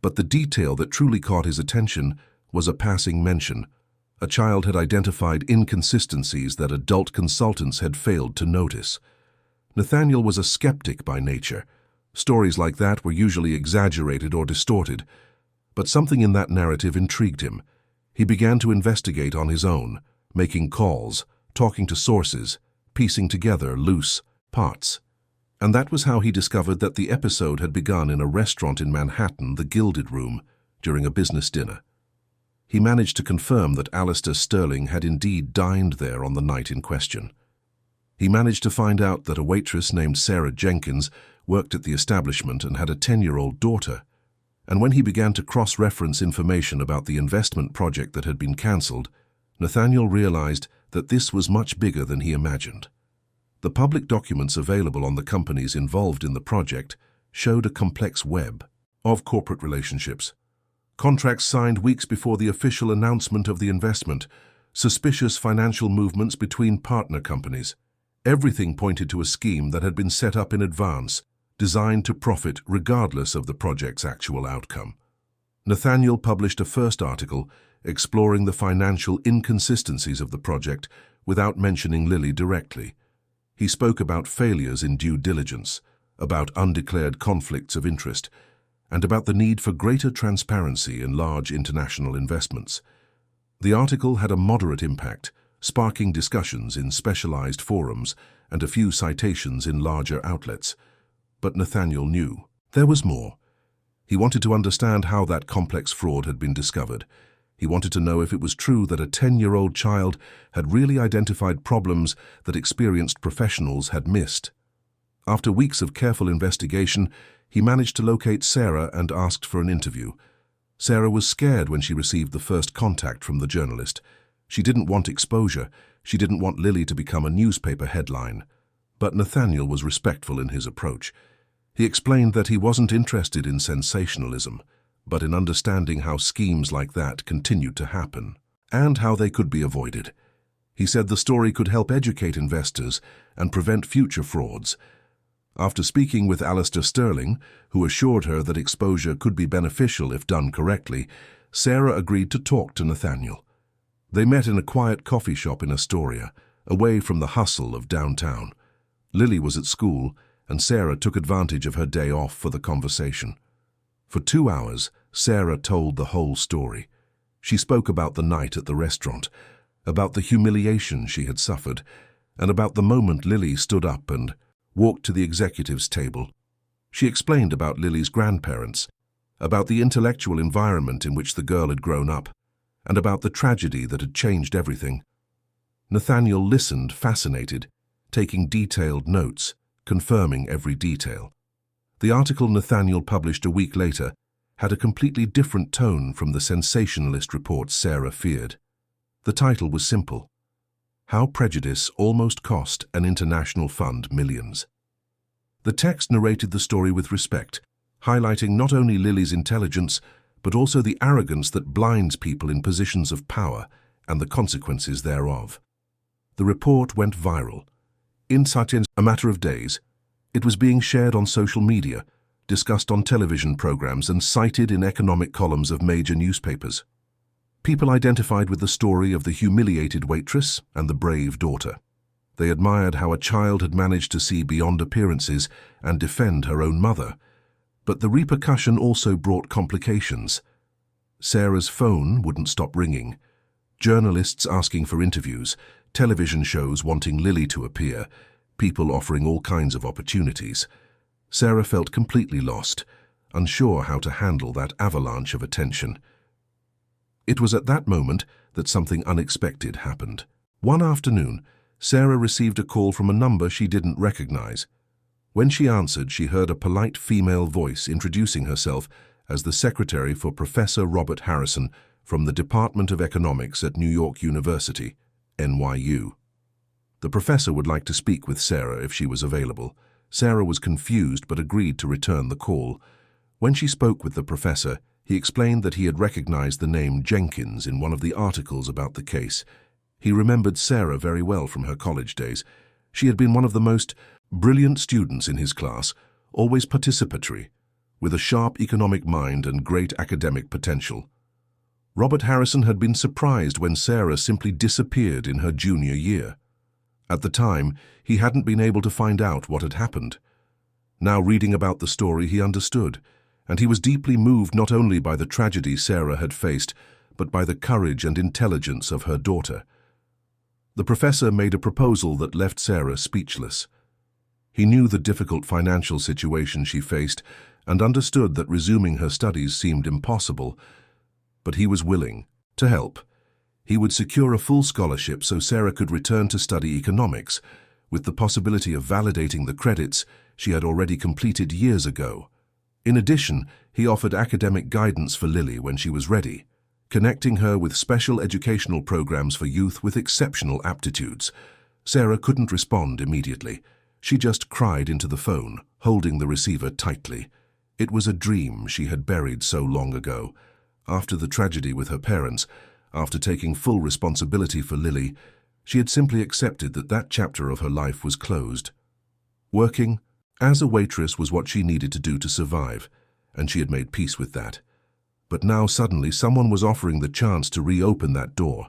But the detail that truly caught his attention was a passing mention. A child had identified inconsistencies that adult consultants had failed to notice. Nathaniel was a skeptic by nature. Stories like that were usually exaggerated or distorted, but something in that narrative intrigued him. He began to investigate on his own, making calls, talking to sources, piecing together loose parts. And that was how he discovered that the episode had begun in a restaurant in Manhattan, the Gilded Room, during a business dinner. He managed to confirm that Alistair Sterling had indeed dined there on the night in question. He managed to find out that a waitress named Sarah Jenkins worked at the establishment and had a 10-year-old daughter. And when he began to cross-reference information about the investment project that had been cancelled, Nathaniel realized that this was much bigger than he imagined. The public documents available on the companies involved in the project showed a complex web of corporate relationships. Contracts signed weeks before the official announcement of the investment, suspicious financial movements between partner companies. Everything pointed to a scheme that had been set up in advance, designed to profit regardless of the project's actual outcome. Nathaniel published a first article exploring the financial inconsistencies of the project without mentioning Lily directly. He spoke about failures in due diligence, about undeclared conflicts of interest, and about the need for greater transparency in large international investments. The article had a moderate impact, sparking discussions in specialized forums and a few citations in larger outlets. But Nathaniel knew there was more. He wanted to understand how that complex fraud had been discovered. He wanted to know if it was true that a 10-year-old child had really identified problems that experienced professionals had missed. After weeks of careful investigation, he managed to locate Sarah and asked for an interview. Sarah was scared when she received the first contact from the journalist. She didn't want exposure. She didn't want Lily to become a newspaper headline. But Nathaniel was respectful in his approach. He explained that he wasn't interested in sensationalism, but in understanding how schemes like that continued to happen, and how they could be avoided. He said the story could help educate investors and prevent future frauds. After speaking with Alistair Sterling, who assured her that exposure could be beneficial if done correctly, Sarah agreed to talk to Nathaniel. They met in a quiet coffee shop in Astoria, away from the hustle of downtown. Lily was at school, and Sarah took advantage of her day off for the conversation. For 2 hours, Sarah told the whole story. She spoke about the night at the restaurant, about the humiliation she had suffered, and about the moment Lily stood up and walked to the executives' table. She explained about Lily's grandparents, about the intellectual environment in which the girl had grown up, and about the tragedy that had changed everything. Nathaniel listened, fascinated, taking detailed notes, confirming every detail. The article Nathaniel published a week later had a completely different tone from the sensationalist reports Sarah feared. The title was simple: How Prejudice Almost Cost an International Fund Millions. The text narrated the story with respect, highlighting not only Lily's intelligence, but also the arrogance that blinds people in positions of power and the consequences thereof. The report went viral. In such a matter of days, it was being shared on social media, discussed on television programs, and cited in economic columns of major newspapers. People identified with the story of the humiliated waitress and the brave daughter. They admired how a child had managed to see beyond appearances and defend her own mother. But the repercussion also brought complications. Sarah's phone wouldn't stop ringing. Journalists asking for interviews, television shows wanting Lily to appear, people offering all kinds of opportunities. Sarah felt completely lost, unsure how to handle that avalanche of attention. It was at that moment that something unexpected happened. One afternoon, Sarah received a call from a number she didn't recognize. When she answered, she heard a polite female voice introducing herself as the secretary for Professor Robert Harrison from the Department of Economics at New York University, NYU. The professor would like to speak with Sarah if she was available. Sarah was confused but agreed to return the call. When she spoke with the professor, he explained that he had recognized the name Jenkins in one of the articles about the case. He remembered Sarah very well from her college days. She had been one of the most brilliant students in his class, always participatory, with a sharp economic mind and great academic potential. Robert Harrison had been surprised when Sarah simply disappeared in her junior year. At the time, he hadn't been able to find out what had happened. Now reading about the story, he understood, and he was deeply moved not only by the tragedy Sarah had faced, but by the courage and intelligence of her daughter. The professor made a proposal that left Sarah speechless. He knew the difficult financial situation she faced and understood that resuming her studies seemed impossible, but he was willing to help. He would secure a full scholarship so Sarah could return to study economics, with the possibility of validating the credits she had already completed years ago. In addition, he offered academic guidance for Lily when she was ready, connecting her with special educational programs for youth with exceptional aptitudes. Sarah couldn't respond immediately. She just cried into the phone, holding the receiver tightly. It was a dream she had buried so long ago. After the tragedy with her parents, after taking full responsibility for Lily, she had simply accepted that that chapter of her life was closed. Working as a waitress was what she needed to do to survive, and she had made peace with that. But now suddenly someone was offering the chance to reopen that door,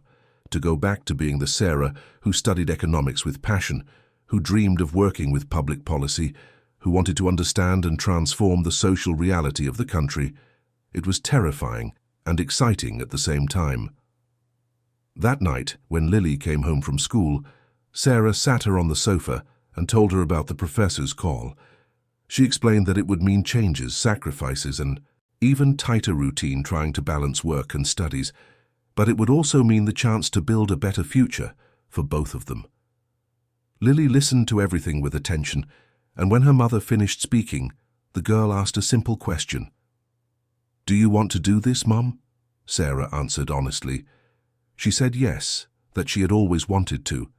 to go back to being the Sarah who studied economics with passion, who dreamed of working with public policy, who wanted to understand and transform the social reality of the country. It was terrifying and exciting at the same time. That night, when Lily came home from school, Sarah sat her on the sofa and told her about the professor's call. She explained that it would mean changes, sacrifices, and even tighter routine trying to balance work and studies, but it would also mean the chance to build a better future for both of them. Lily listened to everything with attention, and when her mother finished speaking, the girl asked a simple question. "Do you want to do this, Mum?" Sarah answered honestly. She said yes, that she had always wanted to,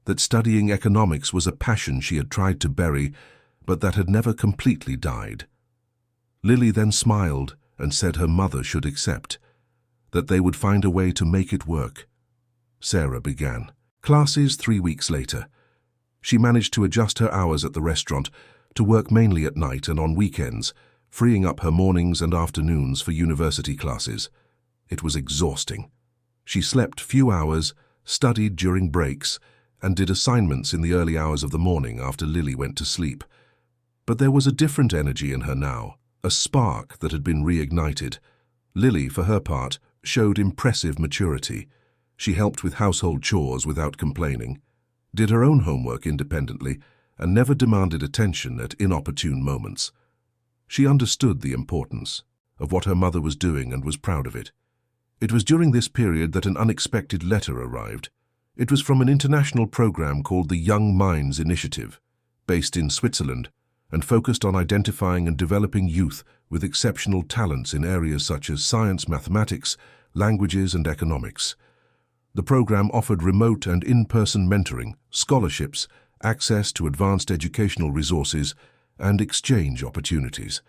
that studying economics was a passion she had tried to bury, but that had never completely died. Lily then smiled and said her mother should accept, that they would find a way to make it work. Sarah began classes 3 weeks later. She managed to adjust her hours at the restaurant to work mainly at night and on weekends, freeing up her mornings and afternoons for university classes. It was exhausting. She slept few hours, studied during breaks, and did assignments in the early hours of the morning after Lily went to sleep. But there was a different energy in her now, a spark that had been reignited. Lily, for her part, showed impressive maturity. She helped with household chores without complaining, did her own homework independently, and never demanded attention at inopportune moments. She understood the importance of what her mother was doing and was proud of it. It was during this period that an unexpected letter arrived. It was from an international program called the Young Minds Initiative, based in Switzerland, and focused on identifying and developing youth with exceptional talents in areas such as science, mathematics, languages, and economics. The program offered remote and in-person mentoring, scholarships, access to advanced educational resources, and exchange opportunities.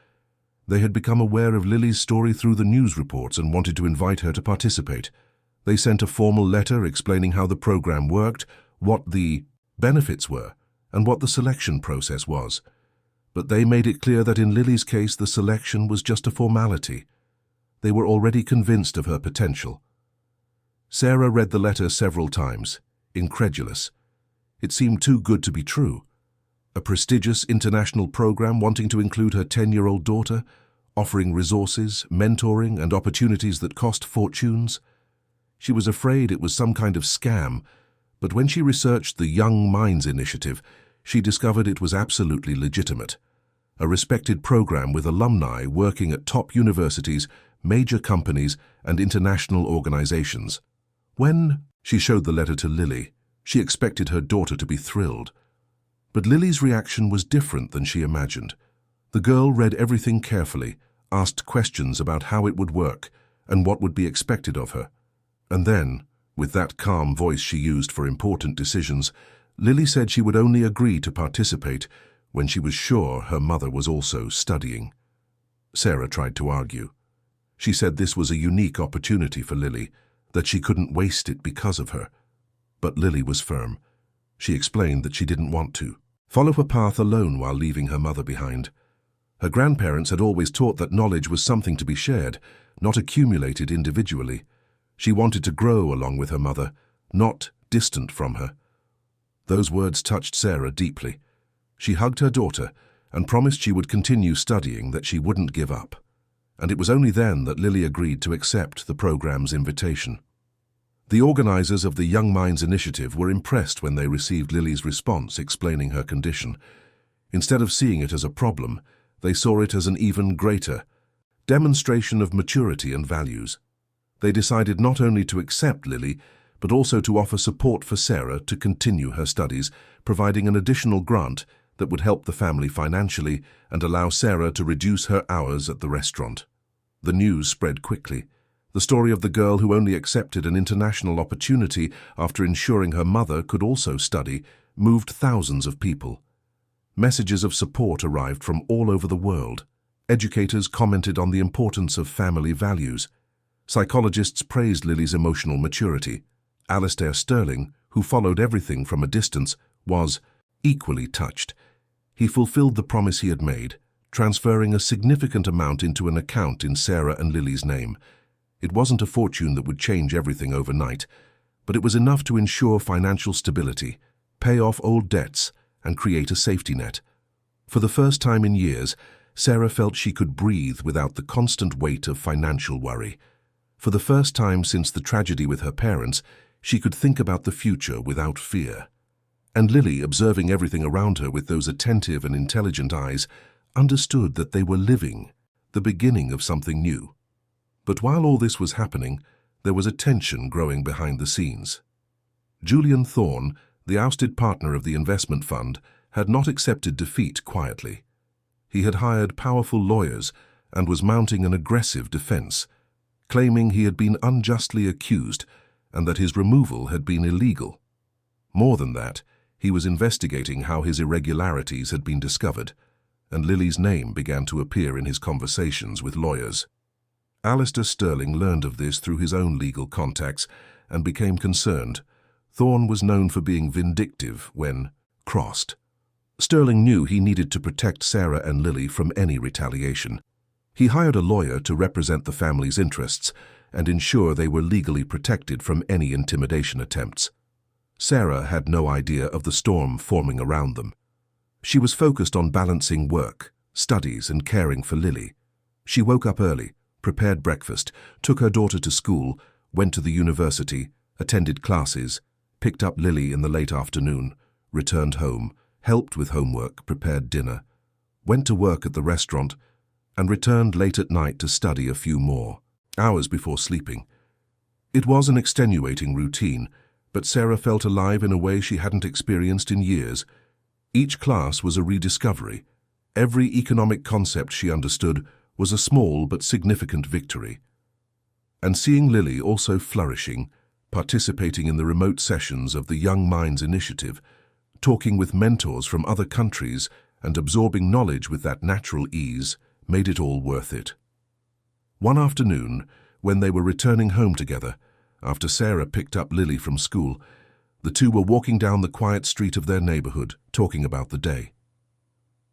They had become aware of Lily's story through the news reports and wanted to invite her to participate. They sent a formal letter explaining how the program worked, what the benefits were, and what the selection process was. But they made it clear that in Lily's case the selection was just a formality. They were already convinced of her potential. Sarah read the letter several times, incredulous. It seemed too good to be true. A prestigious international program wanting to include her 10-year-old daughter, offering resources, mentoring, and opportunities that cost fortunes. She was afraid it was some kind of scam, but when she researched the Young Minds Initiative, she discovered it was absolutely legitimate. A respected program with alumni working at top universities, major companies, and international organizations. When she showed the letter to Lily, she expected her daughter to be thrilled. But Lily's reaction was different than she imagined. The girl read everything carefully, asked questions about how it would work and what would be expected of her. And then, with that calm voice she used for important decisions, Lily said she would only agree to participate when she was sure her mother was also studying. Sarah tried to argue. She said this was a unique opportunity for Lily, that she couldn't waste it because of her. But Lily was firm. She explained that she didn't want to follow her path alone while leaving her mother behind. Her grandparents had always taught that knowledge was something to be shared, not accumulated individually. She wanted to grow along with her mother, not distant from her. Those words touched Sarah deeply. She hugged her daughter and promised she would continue studying, that she wouldn't give up. And it was only then that Lily agreed to accept the program's invitation. The organizers of the Young Minds Initiative were impressed when they received Lily's response explaining her condition. Instead of seeing it as a problem, they saw it as an even greater demonstration of maturity and values. They decided not only to accept Lily, but also to offer support for Sarah to continue her studies, providing an additional grant that would help the family financially and allow Sarah to reduce her hours at the restaurant. The news spread quickly. The story of the girl who only accepted an international opportunity after ensuring her mother could also study moved thousands of people. Messages of support arrived from all over the world. Educators commented on the importance of family values. Psychologists praised Lily's emotional maturity. Alistair Sterling, who followed everything from a distance, was equally touched. He fulfilled the promise he had made, transferring a significant amount into an account in Sarah and Lily's name. It wasn't a fortune that would change everything overnight, but it was enough to ensure financial stability, pay off old debts, and create a safety net. For the first time in years, Sarah felt she could breathe without the constant weight of financial worry. For the first time since the tragedy with her parents, she could think about the future without fear. And Lily, observing everything around her with those attentive and intelligent eyes, understood that they were living the beginning of something new. But while all this was happening, there was a tension growing behind the scenes. Julian Thorne, the ousted partner of the investment fund, had not accepted defeat quietly. He had hired powerful lawyers and was mounting an aggressive defense, claiming he had been unjustly accused and that his removal had been illegal. More than that, he was investigating how his irregularities had been discovered, and Lily's name began to appear in his conversations with lawyers. Alistair Sterling learned of this through his own legal contacts and became concerned. Thorne was known for being vindictive when crossed. Sterling knew he needed to protect Sarah and Lily from any retaliation. He hired a lawyer to represent the family's interests and ensure they were legally protected from any intimidation attempts. Sarah had no idea of the storm forming around them. She was focused on balancing work, studies, and caring for Lily. She woke up early, prepared breakfast, took her daughter to school, went to the university, attended classes, picked up Lily in the late afternoon, returned home, helped with homework, prepared dinner, went to work at the restaurant, and returned late at night to study a few more hours before sleeping. It was an extenuating routine, but Sarah felt alive in a way she hadn't experienced in years. Each class was a rediscovery. Every economic concept she understood was a small but significant victory. And seeing Lily also flourishing, participating in the remote sessions of the Young Minds Initiative, talking with mentors from other countries and absorbing knowledge with that natural ease, made it all worth it. One afternoon, when they were returning home together, after Sarah picked up Lily from school, the two were walking down the quiet street of their neighborhood, talking about the day.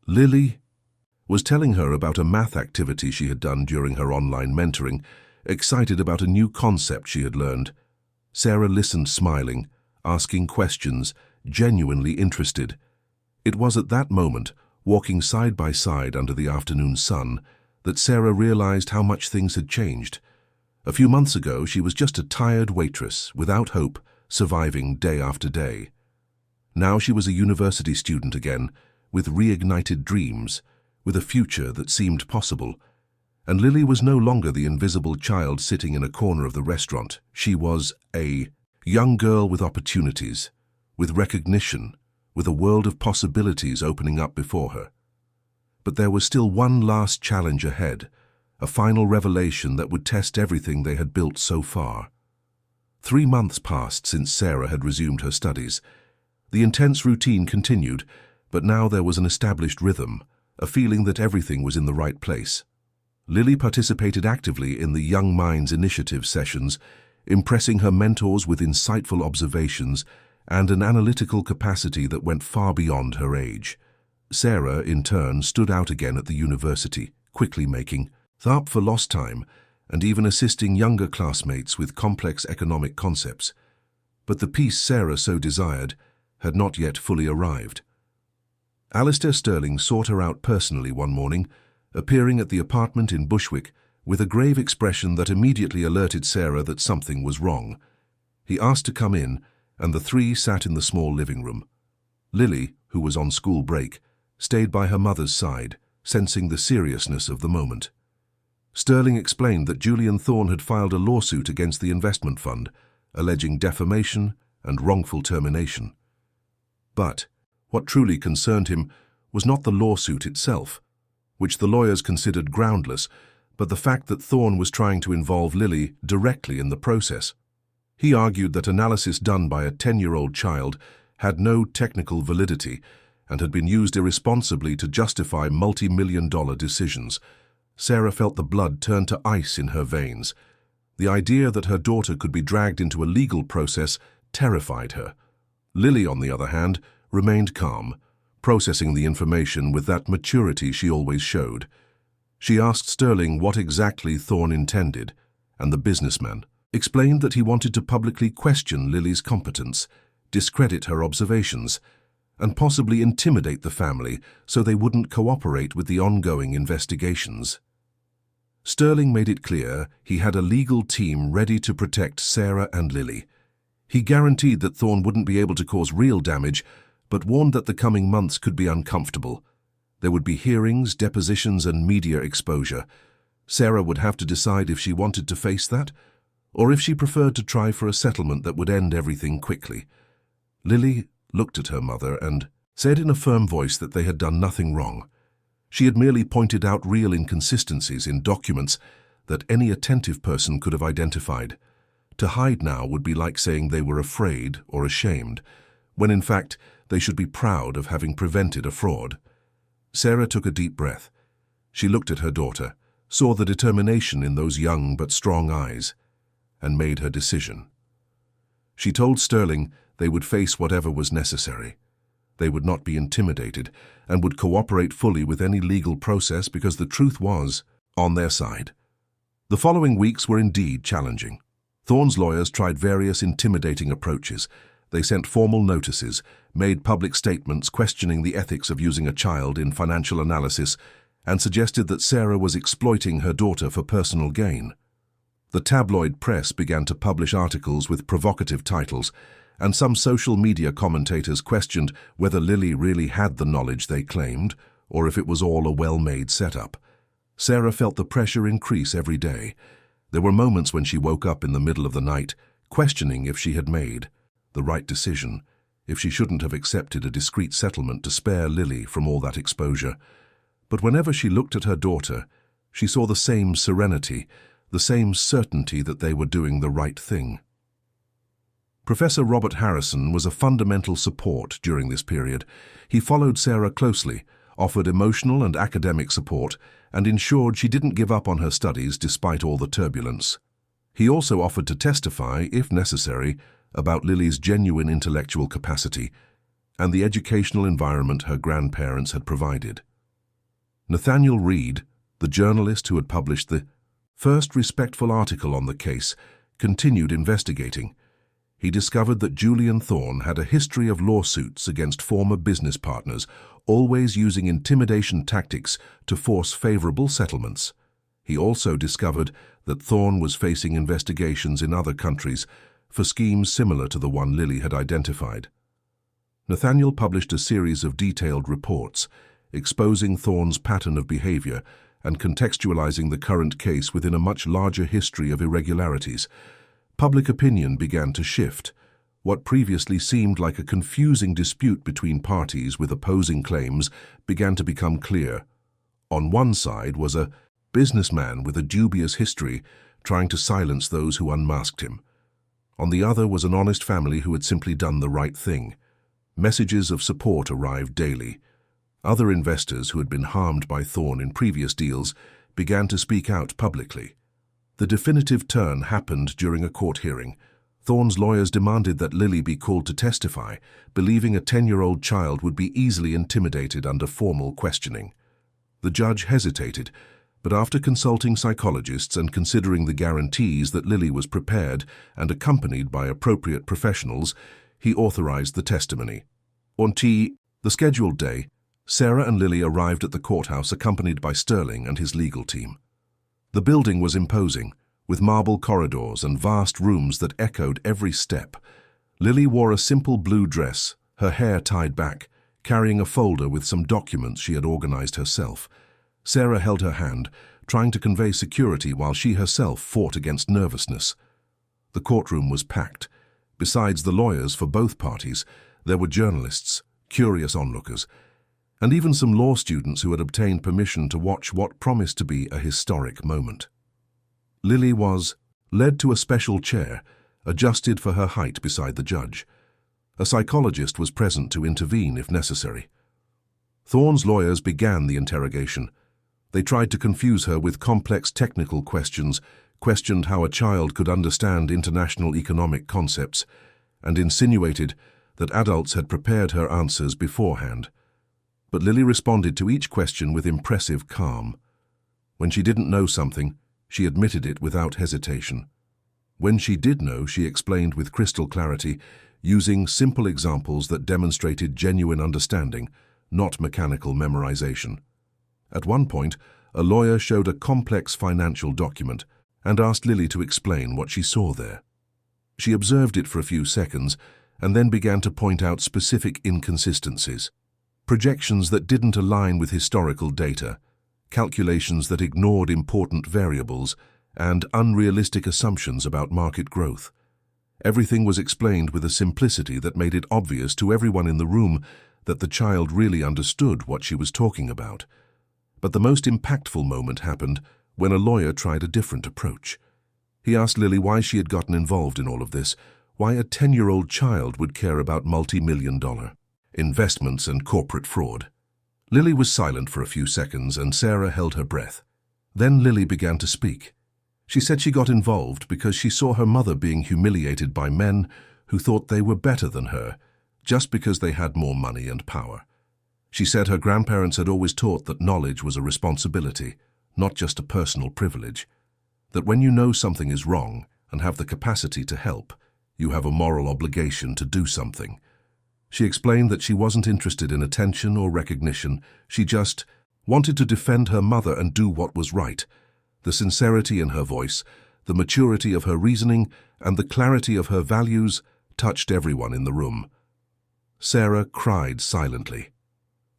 Lily was telling her about a math activity she had done during her online mentoring, excited about a new concept she had learned. Sarah listened, smiling, asking questions, genuinely interested. It was at that moment, walking side by side under the afternoon sun, that Sarah realized how much things had changed. A few months ago, she was just a tired waitress, without hope, surviving day after day. Now she was a university student again, with reignited dreams, with a future that seemed possible. And Lily was no longer the invisible child sitting in a corner of the restaurant. She was a young girl with opportunities, with recognition, with a world of possibilities opening up before her. But there was still one last challenge ahead, a final revelation that would test everything they had built so far. 3 months passed since Sarah had resumed her studies. The intense routine continued, but now there was an established rhythm, a feeling that everything was in the right place. Lily participated actively in the Young Minds Initiative sessions, impressing her mentors with insightful observations and an analytical capacity that went far beyond her age. Sarah, in turn, stood out again at the university, quickly making up for lost time and even assisting younger classmates with complex economic concepts. But the peace Sarah so desired had not yet fully arrived. Alistair Sterling sought her out personally one morning, appearing at the apartment in Bushwick with a grave expression that immediately alerted Sarah that something was wrong. He asked to come in, and the three sat in the small living room. Lily, who was on school break, stayed by her mother's side, sensing the seriousness of the moment. Sterling explained that Julian Thorne had filed a lawsuit against the investment fund, alleging defamation and wrongful termination. But what truly concerned him was not the lawsuit itself, which the lawyers considered groundless, but the fact that Thorne was trying to involve Lily directly in the process. He argued that analysis done by a 10-year-old child had no technical validity and had been used irresponsibly to justify multi-million-dollar decisions. Sarah felt the blood turn to ice in her veins. The idea that her daughter could be dragged into a legal process terrified her. Lily, on the other hand, remained calm, processing the information with that maturity she always showed. She asked Sterling what exactly Thorne intended, and the businessman explained that he wanted to publicly question Lily's competence, discredit her observations, and possibly intimidate the family so they wouldn't cooperate with the ongoing investigations. Sterling made it clear he had a legal team ready to protect Sarah and Lily. He guaranteed that Thorne wouldn't be able to cause real damage, but warned that the coming months could be uncomfortable. There would be hearings, depositions, and media exposure. Sarah would have to decide if she wanted to face that, or if she preferred to try for a settlement that would end everything quickly. Lily looked at her mother and said in a firm voice that they had done nothing wrong. She had merely pointed out real inconsistencies in documents that any attentive person could have identified. To hide now would be like saying they were afraid or ashamed, when in fact they should be proud of having prevented a fraud. Sarah took a deep breath. She looked at her daughter, saw the determination in those young but strong eyes, and made her decision. She told Sterling they would face whatever was necessary. They would not be intimidated and would cooperate fully with any legal process because the truth was on their side. The following weeks were indeed challenging. Thorne's lawyers tried various intimidating approaches. They sent formal notices, made public statements questioning the ethics of using a child in financial analysis, and suggested that Sarah was exploiting her daughter for personal gain. The tabloid press began to publish articles with provocative titles, and some social media commentators questioned whether Lily really had the knowledge they claimed, or if it was all a well-made setup. Sarah felt the pressure increase every day. There were moments when she woke up in the middle of the night, questioning if she had made the right decision, if she shouldn't have accepted a discreet settlement to spare Lily from all that exposure. But whenever she looked at her daughter, she saw the same serenity, the same certainty that they were doing the right thing. Professor Robert Harrison was a fundamental support during this period. He followed Sarah closely, offered emotional and academic support, and ensured she didn't give up on her studies despite all the turbulence. He also offered to testify, if necessary, about Lily's genuine intellectual capacity and the educational environment her grandparents had provided. Nathaniel Reed, the journalist who had published the first respectful article on the case, continued investigating. He discovered that Julian Thorne had a history of lawsuits against former business partners, always using intimidation tactics to force favorable settlements. He also discovered that Thorne was facing investigations in other countries for schemes similar to the one Lily had identified. Nathaniel published a series of detailed reports, exposing Thorne's pattern of behavior and contextualizing the current case within a much larger history of irregularities. Public opinion began to shift. What previously seemed like a confusing dispute between parties with opposing claims began to become clear. On one side was a businessman with a dubious history trying to silence those who unmasked him. On the other was an honest family who had simply done the right thing. Messages of support arrived daily. Other investors who had been harmed by Thorne in previous deals began to speak out publicly. The definitive turn happened during a court hearing. Thorne's lawyers demanded that Lily be called to testify, believing a 10-year-old child would be easily intimidated under formal questioning. The judge hesitated, But after consulting psychologists and considering the guarantees that Lily was prepared and accompanied by appropriate professionals, he authorized the testimony. On the scheduled day, Sarah and Lily arrived at the courthouse accompanied by Sterling and his legal team. The building was imposing, with marble corridors and vast rooms that echoed every step. Lily wore a simple blue dress, her hair tied back, carrying a folder with some documents she had organized herself. Sarah held her hand, trying to convey security while she herself fought against nervousness. The courtroom was packed. Besides the lawyers for both parties, there were journalists, curious onlookers, and even some law students who had obtained permission to watch what promised to be a historic moment. Lily was led to a special chair, adjusted for her height beside the judge. A psychologist was present to intervene if necessary. Thorne's lawyers began the interrogation. They tried to confuse her with complex technical questions, questioned how a child could understand international economic concepts, and insinuated that adults had prepared her answers beforehand. But Lily responded to each question with impressive calm. When she didn't know something, she admitted it without hesitation. When she did know, she explained with crystal clarity, using simple examples that demonstrated genuine understanding, not mechanical memorization. At one point, a lawyer showed a complex financial document and asked Lily to explain what she saw there. She observed it for a few seconds and then began to point out specific inconsistencies. Projections that didn't align with historical data, calculations that ignored important variables, and unrealistic assumptions about market growth. Everything was explained with a simplicity that made it obvious to everyone in the room that the child really understood what she was talking about. But the most impactful moment happened when a lawyer tried a different approach. He asked Lily why she had gotten involved in all of this, why a 10-year-old child would care about multi-million-dollar investments and corporate fraud. Lily was silent for a few seconds and Sarah held her breath. Then Lily began to speak. She said she got involved because she saw her mother being humiliated by men who thought they were better than her, just because they had more money and power. She said her grandparents had always taught that knowledge was a responsibility, not just a personal privilege. That when you know something is wrong and have the capacity to help, you have a moral obligation to do something. She explained that she wasn't interested in attention or recognition. She just wanted to defend her mother and do what was right. The sincerity in her voice, the maturity of her reasoning, and the clarity of her values touched everyone in the room. Sarah cried silently.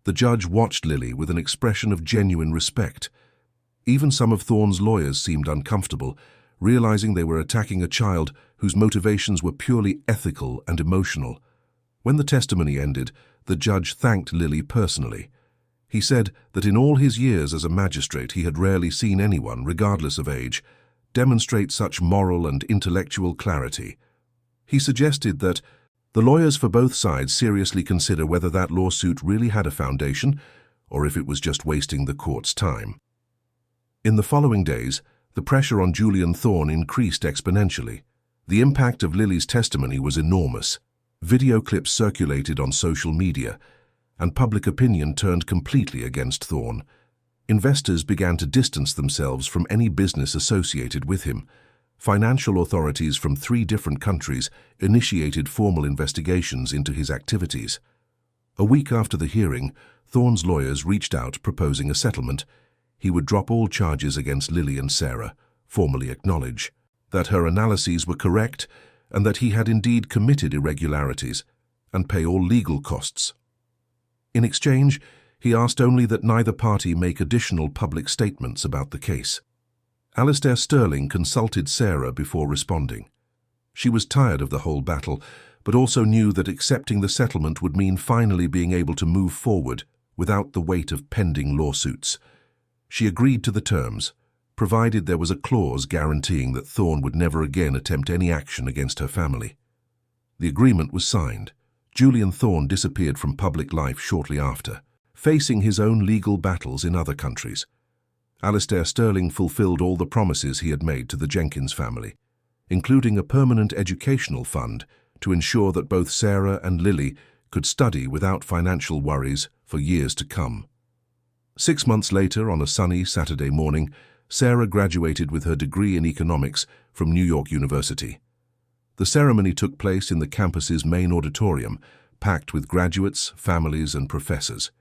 The judge watched Lily with an expression of genuine respect. Even some of Thorne's lawyers seemed uncomfortable, realizing they were attacking a child whose motivations were purely ethical and emotional. When the testimony ended, the judge thanked Lily personally. He said that in all his years as a magistrate he had rarely seen anyone, regardless of age, demonstrate such moral and intellectual clarity. He suggested that the lawyers for both sides seriously consider whether that lawsuit really had a foundation or if it was just wasting the court's time. In the following days, the pressure on Julian Thorne increased exponentially. The impact of Lily's testimony was enormous. Video clips circulated on social media, and public opinion turned completely against Thorne. Investors began to distance themselves from any business associated with him. Financial authorities from 3 different countries initiated formal investigations into his activities. A week after the hearing, Thorne's lawyers reached out proposing a settlement. He would drop all charges against Lily and Sarah, formally acknowledge that her analyses were correct and that he had indeed committed irregularities, and pay all legal costs. In exchange, he asked only that neither party make additional public statements about the case. Alistair Sterling consulted Sarah before responding. She was tired of the whole battle, but also knew that accepting the settlement would mean finally being able to move forward without the weight of pending lawsuits. She agreed to the terms, provided there was a clause guaranteeing that Thorne would never again attempt any action against her family. The agreement was signed. Julian Thorne disappeared from public life shortly after, facing his own legal battles in other countries. Alistair Sterling fulfilled all the promises he had made to the Jenkins family, including a permanent educational fund to ensure that both Sarah and Lily could study without financial worries for years to come. 6 months later, on a sunny Saturday morning, Sarah graduated with her degree in economics from New York University. The ceremony took place in the campus's main auditorium, packed with graduates, families, and professors.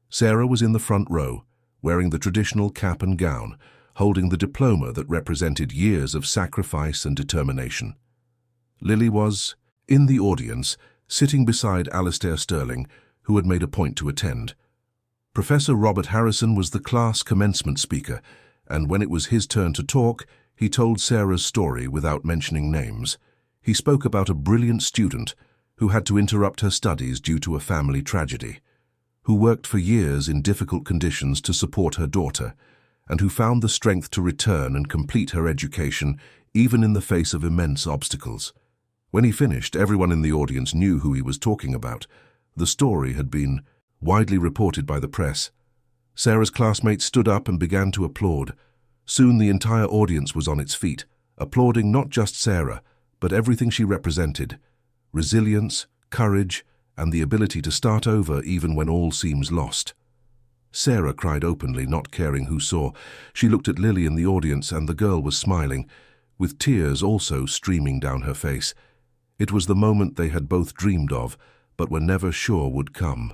Sarah was in the front row, wearing the traditional cap and gown, holding the diploma that represented years of sacrifice and determination. Lily was, in the audience, sitting beside Alistair Sterling, who had made a point to attend. Professor Robert Harrison was the class commencement speaker, and when it was his turn to talk, he told Sarah's story without mentioning names. He spoke about a brilliant student who had to interrupt her studies due to a family tragedy, who worked for years in difficult conditions to support her daughter, and who found the strength to return and complete her education even in the face of immense obstacles. When he finished, everyone in the audience knew who he was talking about. The story had been widely reported by the press. Sarah's classmates stood up and began to applaud. Soon the entire audience was on its feet, applauding not just Sarah, but everything she represented: resilience, courage, and the ability to start over even when all seems lost. Sarah cried openly, not caring who saw. She looked at Lily in the audience, and the girl was smiling, with tears also streaming down her face. It was the moment they had both dreamed of, but were never sure would come.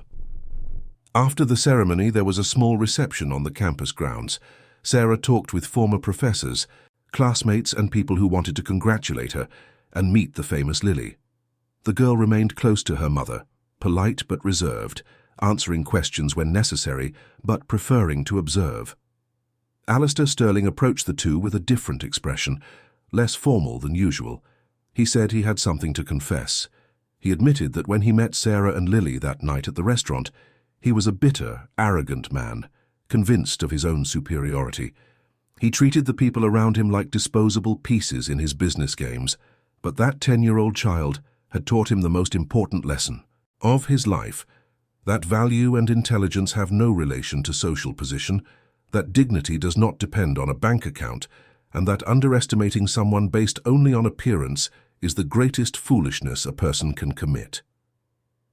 After the ceremony, there was a small reception on the campus grounds. Sarah talked with former professors, classmates, and people who wanted to congratulate her and meet the famous Lily. The girl remained close to her mother, polite but reserved, answering questions when necessary, but preferring to observe. Alistair Sterling approached the two with a different expression, less formal than usual. He said he had something to confess. He admitted that when he met Sarah and Lily that night at the restaurant, he was a bitter, arrogant man, convinced of his own superiority. He treated the people around him like disposable pieces in his business games, but that 10-year-old child had taught him the most important lesson of his life: that value and intelligence have no relation to social position, that dignity does not depend on a bank account, and that underestimating someone based only on appearance is the greatest foolishness a person can commit.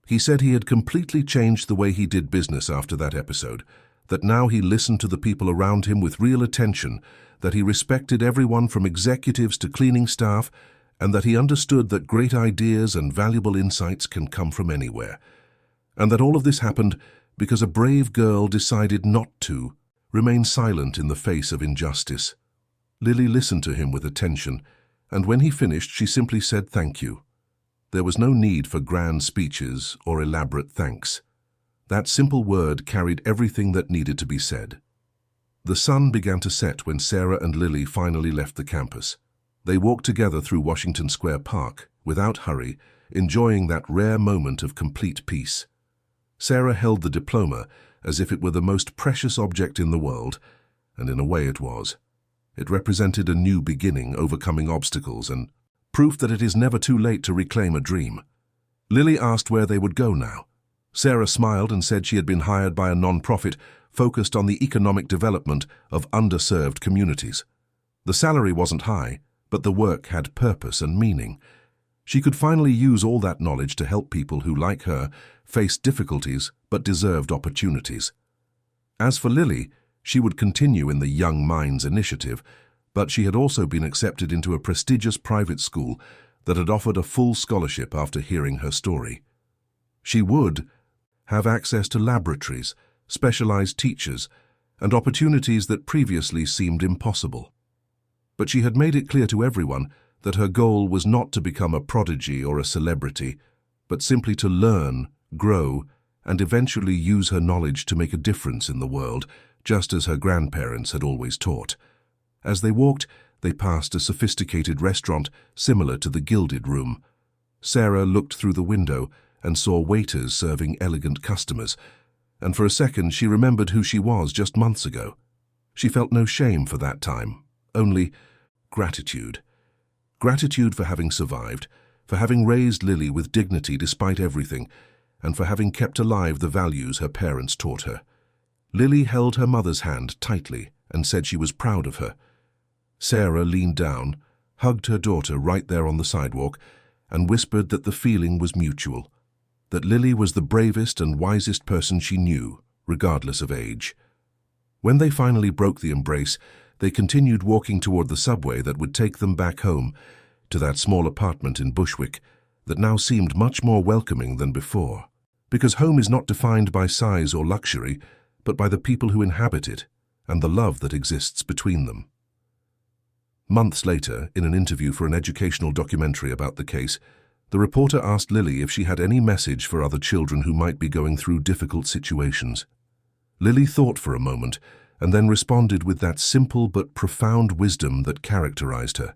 He said he had completely changed the way he did business after that episode, that now he listened to the people around him with real attention, that he respected everyone from executives to cleaning staff, and that he understood that great ideas and valuable insights can come from anywhere. And that all of this happened because a brave girl decided not to remain silent in the face of injustice. Lily listened to him with attention, and when he finished, she simply said thank you. There was no need for grand speeches or elaborate thanks. That simple word carried everything that needed to be said. The sun began to set when Sarah and Lily finally left the campus. They walked together through Washington Square Park, without hurry, enjoying that rare moment of complete peace. Sarah held the diploma as if it were the most precious object in the world, and in a way it was. It represented a new beginning, overcoming obstacles, and proof that it is never too late to reclaim a dream. Lily asked where they would go now. Sarah smiled and said she had been hired by a non-profit focused on the economic development of underserved communities. The salary wasn't high, but the work had purpose and meaning. She could finally use all that knowledge to help people who, like her, faced difficulties but deserved opportunities. As for Lily, she would continue in the Young Minds Initiative, but she had also been accepted into a prestigious private school that had offered a full scholarship after hearing her story. She would have access to laboratories, specialized teachers, and opportunities that previously seemed impossible. But she had made it clear to everyone that her goal was not to become a prodigy or a celebrity, but simply to learn, grow, and eventually use her knowledge to make a difference in the world, just as her grandparents had always taught. As they walked, they passed a sophisticated restaurant similar to the Gilded Room. Sarah looked through the window and saw waiters serving elegant customers, and for a second she remembered who she was just months ago. She felt no shame for that time, only gratitude. Gratitude for having survived, for having raised Lily with dignity despite everything, and for having kept alive the values her parents taught her. Lily held her mother's hand tightly and said she was proud of her. Sarah leaned down, hugged her daughter right there on the sidewalk, and whispered that the feeling was mutual, that Lily was the bravest and wisest person she knew, regardless of age. When they finally broke the embrace, they continued walking toward the subway that would take them back home, to that small apartment in Bushwick that now seemed much more welcoming than before. Because home is not defined by size or luxury, but by the people who inhabit it and the love that exists between them. Months later, in an interview for an educational documentary about the case, the reporter asked Lily if she had any message for other children who might be going through difficult situations. Lily thought for a moment and then responded with that simple but profound wisdom that characterized her.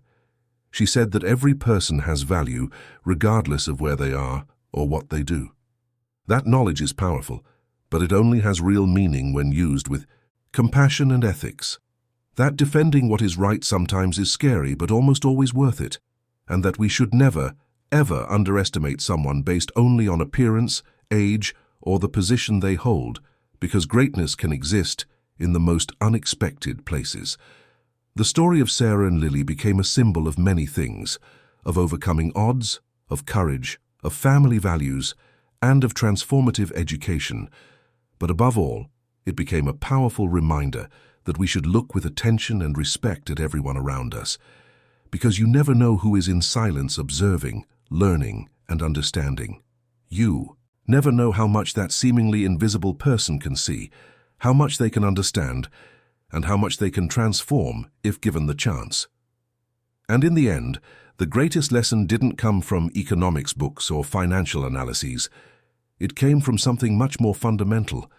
She said that every person has value regardless of where they are or what they do. That knowledge is powerful, but it only has real meaning when used with compassion and ethics. That defending what is right sometimes is scary but almost always worth it, and that we should never, ever underestimate someone based only on appearance, age, or the position they hold, because greatness can exist in the most unexpected places. The story of Sarah and Lily became a symbol of many things, of overcoming odds, of courage, of family values, and of transformative education. But above all, it became a powerful reminder that we should look with attention and respect at everyone around us, because you never know who is in silence observing, learning, and understanding. You never know how much that seemingly invisible person can see, how much they can understand, and how much they can transform if given the chance. And in the end, the greatest lesson didn't come from economics books or financial analyses. It came from something much more fundamental.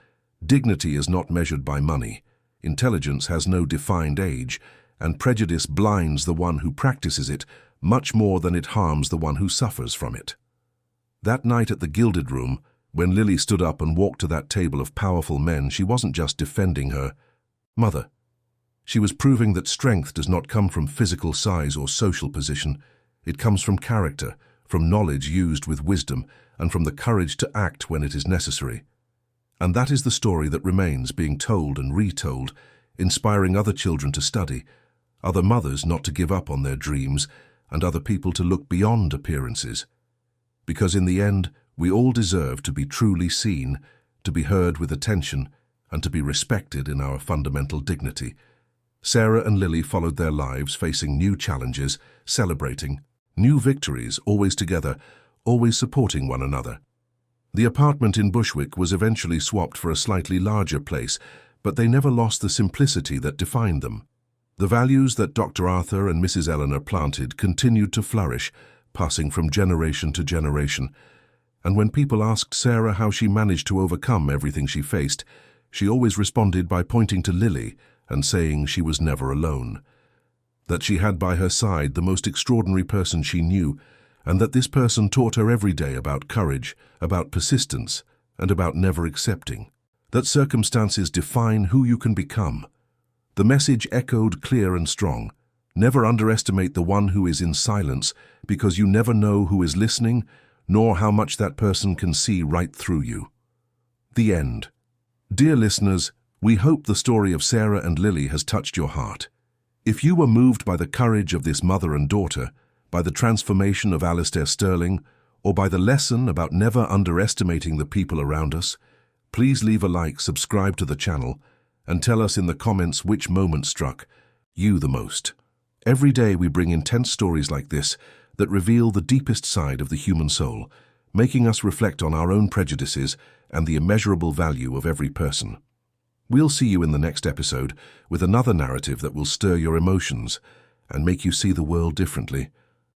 Dignity is not measured by money. Intelligence has no defined age, and prejudice blinds the one who practices it much more than it harms the one who suffers from it. That night at the Gilded Room, when Lily stood up and walked to that table of powerful men, she wasn't just defending her mother. She was proving that strength does not come from physical size or social position. It comes from character, from knowledge used with wisdom, and from the courage to act when it is necessary. And that is the story that remains being told and retold, inspiring other children to study, other mothers not to give up on their dreams, and other people to look beyond appearances. Because in the end, we all deserve to be truly seen, to be heard with attention, and to be respected in our fundamental dignity. Sarah and Lily followed their lives, facing new challenges, celebrating new victories, always together, always supporting one another. The apartment in Bushwick was eventually swapped for a slightly larger place, but they never lost the simplicity that defined them. The values that Dr. Arthur and Mrs. Eleanor planted continued to flourish, passing from generation to generation. And when people asked Sarah how she managed to overcome everything she faced, she always responded by pointing to Lily and saying she was never alone. That she had by her side the most extraordinary person she knew, and that this person taught her every day about courage, about persistence, and about never accepting. That circumstances define who you can become. The message echoed clear and strong. Never underestimate the one who is in silence, because you never know who is listening, nor how much that person can see right through you. The end. Dear listeners, we hope the story of Sarah and Lily has touched your heart. If you were moved by the courage of this mother and daughter, by the transformation of Alistair Sterling, or by the lesson about never underestimating the people around us, please leave a like, subscribe to the channel, and tell us in the comments which moment struck you the most. Every day we bring intense stories like this that reveal the deepest side of the human soul, making us reflect on our own prejudices and the immeasurable value of every person. We'll see you in the next episode with another narrative that will stir your emotions and make you see the world differently.